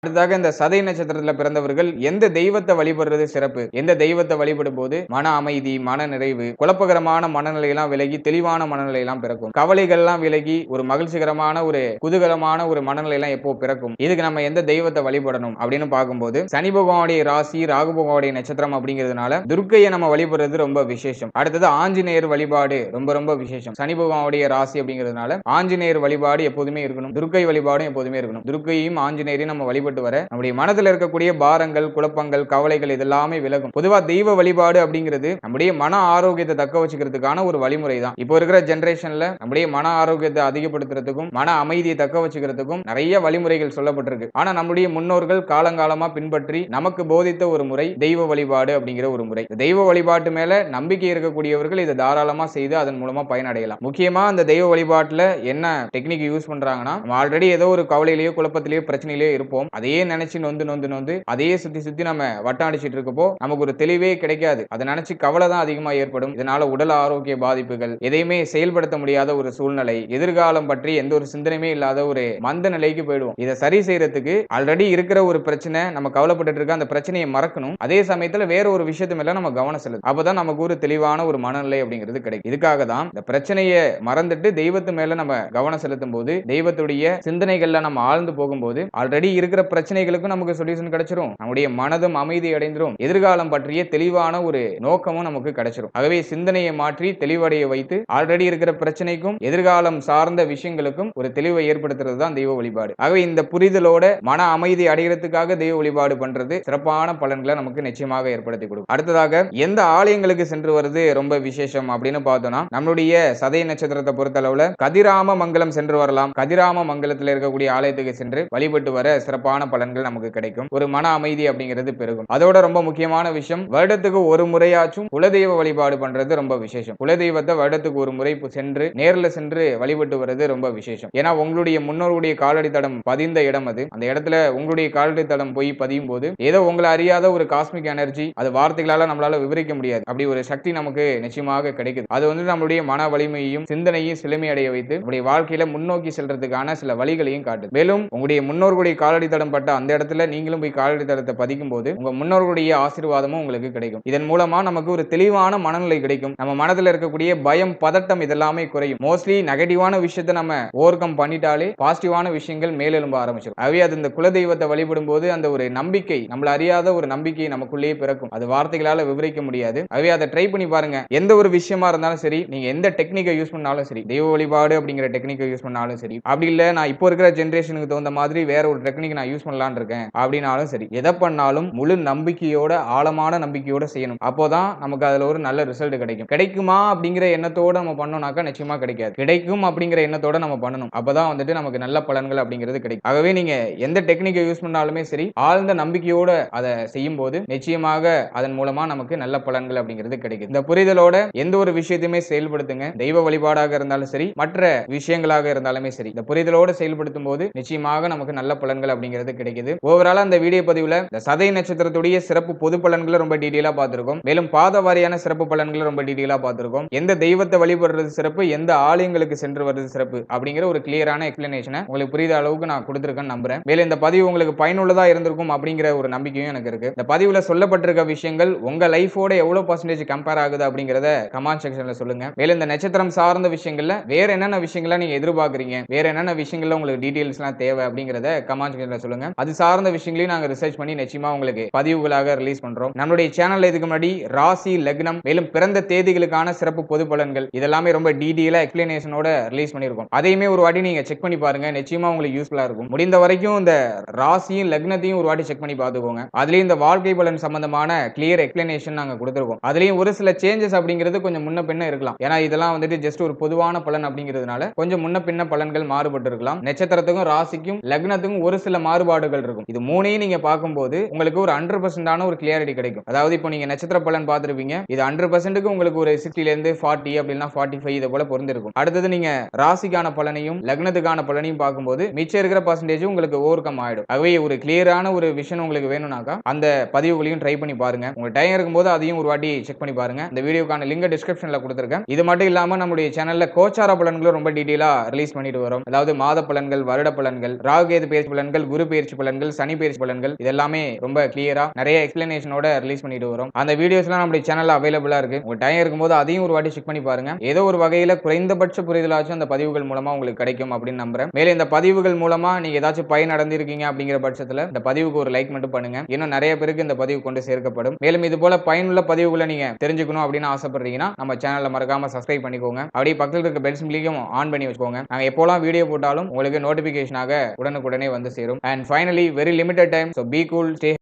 அடுத்ததாக இந்த சதய நட்சத்திரத்தில் பிறந்தவர்கள் எந்த தெய்வத்தை வழிபடுறது சிறப்பு, எந்த தெய்வத்தை வழிபடும் போது மன அமைதி, மன நிறைவு, குழப்பகரமான மனநிலையெல்லாம் விலகி தெளிவான மனநிலையெல்லாம் பிறக்கும், கவலைகள்லாம் விலகி ஒரு மகிழ்ச்சிகரமான ஒரு குதூகலமான ஒரு மனநிலையெல்லாம் எப்போ பிறக்கும். இதுக்கு நம்ம எந்த தெய்வத்தை வழிபடணும் அப்படின்னு பார்க்கும்போது சனி பகவானுடைய ராசி ராகு பகவானுடைய நட்சத்திரம் அப்படிங்கிறதுனால துர்க்கையை நம்ம வழிபடுறது ரொம்ப விசேஷம். அடுத்தது ஆஞ்சநேயர் வழிபாடு ரொம்ப ரொம்ப விசேஷம். சனி பகவானுடைய ராசி அப்படிங்கிறதுனால ஆஞ்சநேயர் வழிபாடு எப்போதுமே இருக்கணும், துர்க்கை வழிபாடும் எப்போதுமே இருக்கணும். துர்க்கையும் ஆஞ்சநேயரையும் நம்ம வழிபட்டு வர நம்முடைய மனதில் இருக்கக்கூடிய பாரங்கள், குழப்பங்கள், கவலைகள் இதெல்லாமே விலகும். பொதுவா தெய்வ வழிபாடு அப்படிங்கிறது நம்முடைய மன ஆரோக்கியத்தை தக்க வச்சுக்கிறதுக்கான ஒரு வழிமுறை தான். இப்போ இருக்கிற ஜெனரேஷன்ல நம்முடைய மன ஆரோக்கியத்தை அதிகப்படுத்துறதுக்கும் மன அமைதியை தக்க வச்சுக்கிறதுக்கும் நிறைய வழிமுறைகள் சொல்லப்பட்டிருக்கு. ஆனா நம்முடைய முன்னோர்கள் காலங்காலமா பின்பற்றி நமக்கு போதித்த ஒரு முறை தெய்வ வழிபாடு அப்படிங்கிற ஒரு முறை. தெய்வ வழிபாட்டு மேல நம்பிக்கை இருக்கக்கூடியவர்கள் இதை தாராளமா செய்து அதன் மூலமா பயனடையலாம். முக்கியமா அந்த தெய்வ வழிபாட்டுல என்ன டெக்னிக் யூஸ் பண்றாங்கன்னா, ஆல்ரெடி ஏதோ ஒரு கவலையிலேயோ குழப்பத்திலேயோ பிரச்சனையிலேயோ இருப்போம், அதையே நினைச்சு நொந்து அதையே சுத்தி நம்ம வட்டம் அடிச்சிட்டு இருக்கப்போ நமக்கு ஒரு தெளிவே கிடைக்காது. அதை நினைச்சு கவலை தான் அதிகமா ஏற்படும். இதனால உடல் ஆரோக்கிய பாதிப்புகள், எதையுமே செயல்படுத்த முடியாத ஒரு சூழ்நிலை, எதிர்காலம் பற்றி எந்த ஒரு சிந்தனையுமே இல்லாத ஒரு மந்த நிலைக்கு போயிடுவோம். இதை சரி செய்யறதுக்கு ஆல்ரெடி இருக்கிற ஒரு பிரச்சனை, நம்ம கவலைப்பட்டு இருக்க அந்த பிரச்சனையை மறக்கணும், அதே சமயத்துல வேற ஒரு விஷயத்து மேல நம்ம கவனம் செலுத்தணும். அப்பதான் நமக்கு ஒரு தெளிவான ஒரு மனநிலை அப்படிங்கிறது கிடைக்கும். இதுக்காக தான் இந்த பிரச்சனையை மறந்துட்டு தெய்வத்து மேல நம்ம கவனம் செலுத்தும் போது, தெய்வத்துடைய சிந்தனைகள்ல நம்ம ஆழ்ந்து போகும்போது ஆல்ரெடி இருக்கிற பிரச்சனைகளுக்கும் நமக்கு சொல்யூஷன் கிடைச்சிரும், நம்முடைய மனதும் அமைதி அடைந்துரும், எதிர்காலம் பற்றிய தெளிவான ஒரு நோக்கமும் நமக்கு கிடைச்சிரும். ஆகவே சிந்தனையை மாற்றி தெளிவடைய வைத்து ஆல்ரெடி இருக்கிற பிரச்சனைக்கும் எதிர்காலம் சார்ந்த விஷயங்களுக்கும் ஒரு தெளிவை ஏற்படுத்துறது தான் தெய்வ வழிபாடு. ஆகவே இந்த புரிதலோட மன அமைதி அடைகிறதுக்காக தெய்வ வழிபாடு பண்றது சிறப்பான பலன்களை நமக்கு நிச்சயமாக ஏற்படுத்தி கொடுக்கும். அடுத்ததாக எந்த ஆலயங்களுக்கு சென்று வருது ரொம்ப விசேஷம் அப்படின்னு பார்த்தோம்னா, நம்மளுடைய சதய நட்சத்திரத்தை பொறுத்த அளவுல கதிராம மங்கலம் சென்று வரலாம். கதிராம மங்கலத்தில் இருக்கக்கூடிய ஆலயத்துக்கு சென்று வழிபட்டு வர சிறப்பான சிறப்பான பலன்கள் நமக்கு கிடைக்கும். ஒரு மன அமைதி அப்படிங்கிறது பெருகும். அதோட ரொம்ப முக்கியமான விஷயம், வருடத்துக்கு ஒரு முறையாச்சும் குலதெய்வ வழிபாடு பண்றது ரொம்ப விசேஷம். குலதெய்வத்தை வருடத்துக்கு ஒரு முறை சென்று நேர்ல சென்று வழிபட்டு வர்றது ரொம்ப விசேஷம். ஏன்னா உங்களுடைய முன்னோருடைய காலடி தடம் பதிந்த இடம் அது. அந்த இடத்துல உங்களுடைய காலடி தடம் போய் பதியும் போது ஏதோ உங்களை அறியாத ஒரு காஸ்மிக் எனர்ஜி, அது வார்த்தைகளால நம்மளால விவரிக்க முடியாது, அப்படி ஒரு சக்தி நமக்கு நிச்சயமாக கிடைக்குது. அது வந்து நம்மளுடைய மன வலிமையையும் சிந்தனையும் செழுமையடைய வைத்து நம்முடைய வாழ்க்கையில முன்னோக்கி செல்றதுக்கான சில வழிகளையும் காட்டுது. மேலும் உங்களுடைய முன்னோர்களுடைய காலடி தடம் பட்ட அந்த இடத்துல நீங்களும் போய் காலடி தடத்தை பதிக்கும் போது உங்க முன்னோர்களுடைய ஆசீர்வாதமும் உங்களுக்கு கிடைக்கும். இதன் மூலமா நமக்கு ஒரு தெளிவான மனநிலை கிடைக்கும். நம்ம மனதில் இருக்கக்கூடிய பயம், பதட்டம் இதெல்லாமே குறையும். மோஸ்ட்லி நெகட்டிவான விஷயத்தை நம்ம ஓவர் கம் பண்ணிட்டாலே பாசிட்டிவான விஷயங்கள் மேலெழும்ப ஆரம்பிச்சிடும். அவை அது இந்த குலதெய்வத்தை வழிபடும் போது அந்த ஒரு நம்பிக்கை, நம்மள அறியாத ஒரு நம்பிக்கை நமக்குள்ளேயே பிறக்கும். அது வார்த்தைகளால விவரிக்க முடியாது. அவை அதை ட்ரை பண்ணி பாருங்க. எந்த ஒரு விஷயமா இருந்தாலும் சரி, நீங்க எந்த டெக்னிக்கை யூஸ் பண்ணாலும் சரி, தெய்வ வழிபாடு அப்படிங்கிற டெக்னிக்கை யூஸ் பண்ணாலும் சரி, அப்படி இல்ல நான் இப்போ இருக்கிற ஜெனரேஷனுக்கு தகுந்த மாதிரி வேற ஒரு டெக்னிக் நான் யூஸ் பண்ணலாம்னு இருக்கேன் அப்படின்னாலும் சரி, எதை பண்ணாலும் முழு நம்பிக்கையோட, ஆழமான நம்பிக்கையோட செய்யணும். அப்போதான் நமக்கு அதுல ஒரு நல்ல ரிசல்ட் கிடைக்கும். கிடைக்குமா அப்படிங்கிற எண்ணத்தோட நம்ம பண்ணோம்னாக்கா நிச்சயமா கிடைக்காது. கிடைக்கும் அப்படிங்கிற எண்ணத்தோட நம்ம பண்ணணும். அப்பதான் வந்துட்டு நமக்கு நல்ல பலன்கள் அப்படிங்கிறது கிடைக்கும். ஆகவே நீங்க எந்த டெக்னிக்கை யூஸ் பண்ணாலுமே சரி, ஆழ்ந்த நம்பிக்கையோட அதை செய்யும் போது நிச்சயமாக அதன் மூலமா நமக்கு நல்ல பலன்கள் அப்படிங்கிறது கிடைக்கும். இந்த புரிதலோட எந்த ஒரு விஷயத்தையுமே செயல்படுத்துங்க. தெய்வ வழிபாடாக இருந்தாலும் சரி, மற்ற விஷயங்களாக இருந்தாலுமே சரி, இந்த புரிதலோட செயல்படுத்தும் போது நிச்சயமாக நமக்கு நல்ல பலன்கள் அப்படிங்கிறது கிடைக்குது. ஓவராலா அந்த வீடியோ பதிவுல இந்த சதய நட்சத்திரத்துடைய சிறப்பு பொது பலன்களை ரொம்ப டீடைலா பார்த்திருக்கோம். மேலும் பாத வாரியான சிறப்பு பலன்களை ரொம்ப டீடைலா பார்த்திருக்கோம். எந்த தெய்வத்தை வழிபடுறது சிறப்பு, எந்த ஆலயங்களுக்கு சென்று வருது சிறப்பு அப்படிங்கிற ஒரு கிளியரான எக்ஸ்பிளனேஷனை உங்களுக்கு புரியுத அளவுக்கு நான் கொடுத்திருக்கேன்னு நம்புறேன். மேலும் இந்த பதிவு உங்களுக்கு பயனுள்ளதா இருந்திருக்கும் அப்படிங்கிற ஒரு நம்பிக்கையும் எனக்கு இருக்கு. இந்த பதிவுல சொல்லப்பட்டிருக்க விஷயங்கள் உங்க லைஃபோட எவ்வளவு பர்சன்டேஜ் கம்பேர் ஆகுது அப்படிங்கறத கமெண்ட் செக்ஷன்ல சொல்லுங்க. மேலும் இந்த நட்சத்திரம் சார்ந்த விஷயங்கள்ல வேற என்னென்ன விஷயங்களை நீங்க எதிர்பார்க்கறீங்க, வேற என்னென்ன விஷயங்கள்ல உங்களுக்கு டீடைல்ஸ் எல்லாம் தேவை அப்படிங்கறத கமெண்ட் செக்ஷன்ல சொல்லுங்க. அது சார்ந்த விஷயங்களையும் நாங்க ரிசர்ச் பண்ணி நிச்சயமா உங்களுக்கு பதிவுகளாக ரிலீஸ் பண்றோம். நம்மளுடைய சேனல்ல இதுக்கு முன்னாடி ராசி, லக்னம், மேலும் பிறந்த தேதிகளுக்கான சிறப்பு பொது பலன்கள் இதெல்லாமே ரொம்ப டீடைலா எக்ஸ்பிளனேஷனோட ரிலீஸ் பண்ணிருக்கோம். அதையுமே ஒரு வாட்டி நீங்க செக் பண்ணி பாருங்க. நிச்சயமா உங்களுக்கு யூஸ்ஃபுல்லா இருக்கும். முடிந்த வரைக்கும் இந்த ராசியும் லக்னத்தையும் ஒரு வாட்டி செக் பண்ணி பார்த்துக்கோங்க. அதுலயும் இந்த வாழ்க்கை பலன் சம்பந்தமான கிளியர் எக்ஸ்பிளனேஷன் நாங்க கொடுத்திருக்கோம். அதுலயும் ஒரு சில சேஞ்சஸ் அப்படிங்கிறது கொஞ்சம் முன்ன பின்ன இருக்கலாம். ஏன்னா இதெல்லாம் வந்துட்டு ஜஸ்ட் ஒரு பொதுவான பலன் அப்படிங்கிறதுனால கொஞ்சம் முன்ன பின்ன பலன்கள் மாறுபட்டு இருக்கலாம். நட்சத்திரத்துக்கும் ராசிக்கும் லக்னத்துக்கும் ஒரு சில மாறுபாடுகள் இருக்கும். இது மூணையும் நீங்க பார்க்கும்போது உங்களுக்கு ஒரு 100% ஒரு கிளியாரிட்டி கிடைக்கும். அதாவது இப்போ நீங்க நட்சத்திர பலன் பார்த்திருப்பீங்க. இது 100% உங்களுக்கு ஒரு 60 ல இருந்து 40 அப்படினா 45 இத போல பொருந்திருக்கும். அடுத்து நீங்க ராசிக்கான பலனையும் லக்னத்துக்கான பலனையும் பார்க்கும்போது மிச்சம் இருக்கிற பர்சன்டேஜ் உங்களுக்கு ஓவர் கம் ஆயிடும். ஆகவே ஒரு கிளியரான ஒரு விஷன் உங்களுக்கு வேணும்னாக்கா அந்த பதிவுகளையும் ட்ரை பண்ணி பாருங்க. உங்களுக்கு டைம் இருக்கும்போது அதையும் ஒரு வாட்டி செக் பண்ணி பாருங்க. இந்த வீடியோக்கான லிங்க் டிஸ்கிரிப்ஷன்ல கொடுத்திருக்கேன். இது மட்டும் இல்லாம நம்மளுடைய சேனல்ல கோச்சார பலன்களும் ரொம்ப டீடைலா ரிலீஸ் பண்ணிட்டு வரோம். அதாவது மாத பலன்கள், வருட பலன்கள், ராகு கேது பெயர்ச்சி பலன்கள், குரு பெயர்ச்சி பலன்கள், சனி பெயர்ச்சி பலன்கள் இதெல்லாமே ரொம்ப கிளியரா நிறைய எக்ஸ்பிளனேஷனோட ரிலீஸ் பண்ணிட்டு வரோம். அந்த வீடியோஸ்லாம் நம்மளுடைய சேனல்ல அவைலபிளா இருக்கு. உங்க டைம் இருக்கும்போது அதையும் ஒரு வாட்டி செக் பண்ணி பாருங்க. ஏதோ ஒரு வகையில குறைந்தபட்ச புரிதலாச்சும் அந்த பதிவுகள் மூலமா உங்களுக்கு கிடைக்கும் அப்படின்னு நம்புறேன். மேலும் இந்த பதிவுகள் மூலமா நீங்க ஏதாச்சும் பயன் அடைந்திருக்கீங்க அப்படிங்கிற பட்சத்துல இந்த பதிவுக்கு ஒரு லைக் மட்டும் பண்ணுங்க. இன்னும் நிறைய பேருக்கு இந்த பதிவு கொண்டு சேர்க்கப்படும். மேலும் இது போல பயனுள்ள பதிவுகளை நீங்க தெரிஞ்சுக்கணும் அப்படின்னு ஆசைப்படுறீங்கன்னா நம்ம சேனல்ல மறக்காம சப்ஸ்கிரைப் பண்ணிக்கோங்க. அப்படியே பக்கத்துல இருக்க பெல் சிம்பிளையும் ஆன் பண்ணி வச்சுக்கோங்க. நாங்க எப்போலாம் வீடியோ போட்டாலும் உங்களுக்கு நோட்டிபிகேஷனாக உடனுக்குடனே வந்து சேரும். And finally very limited time, so be cool, stay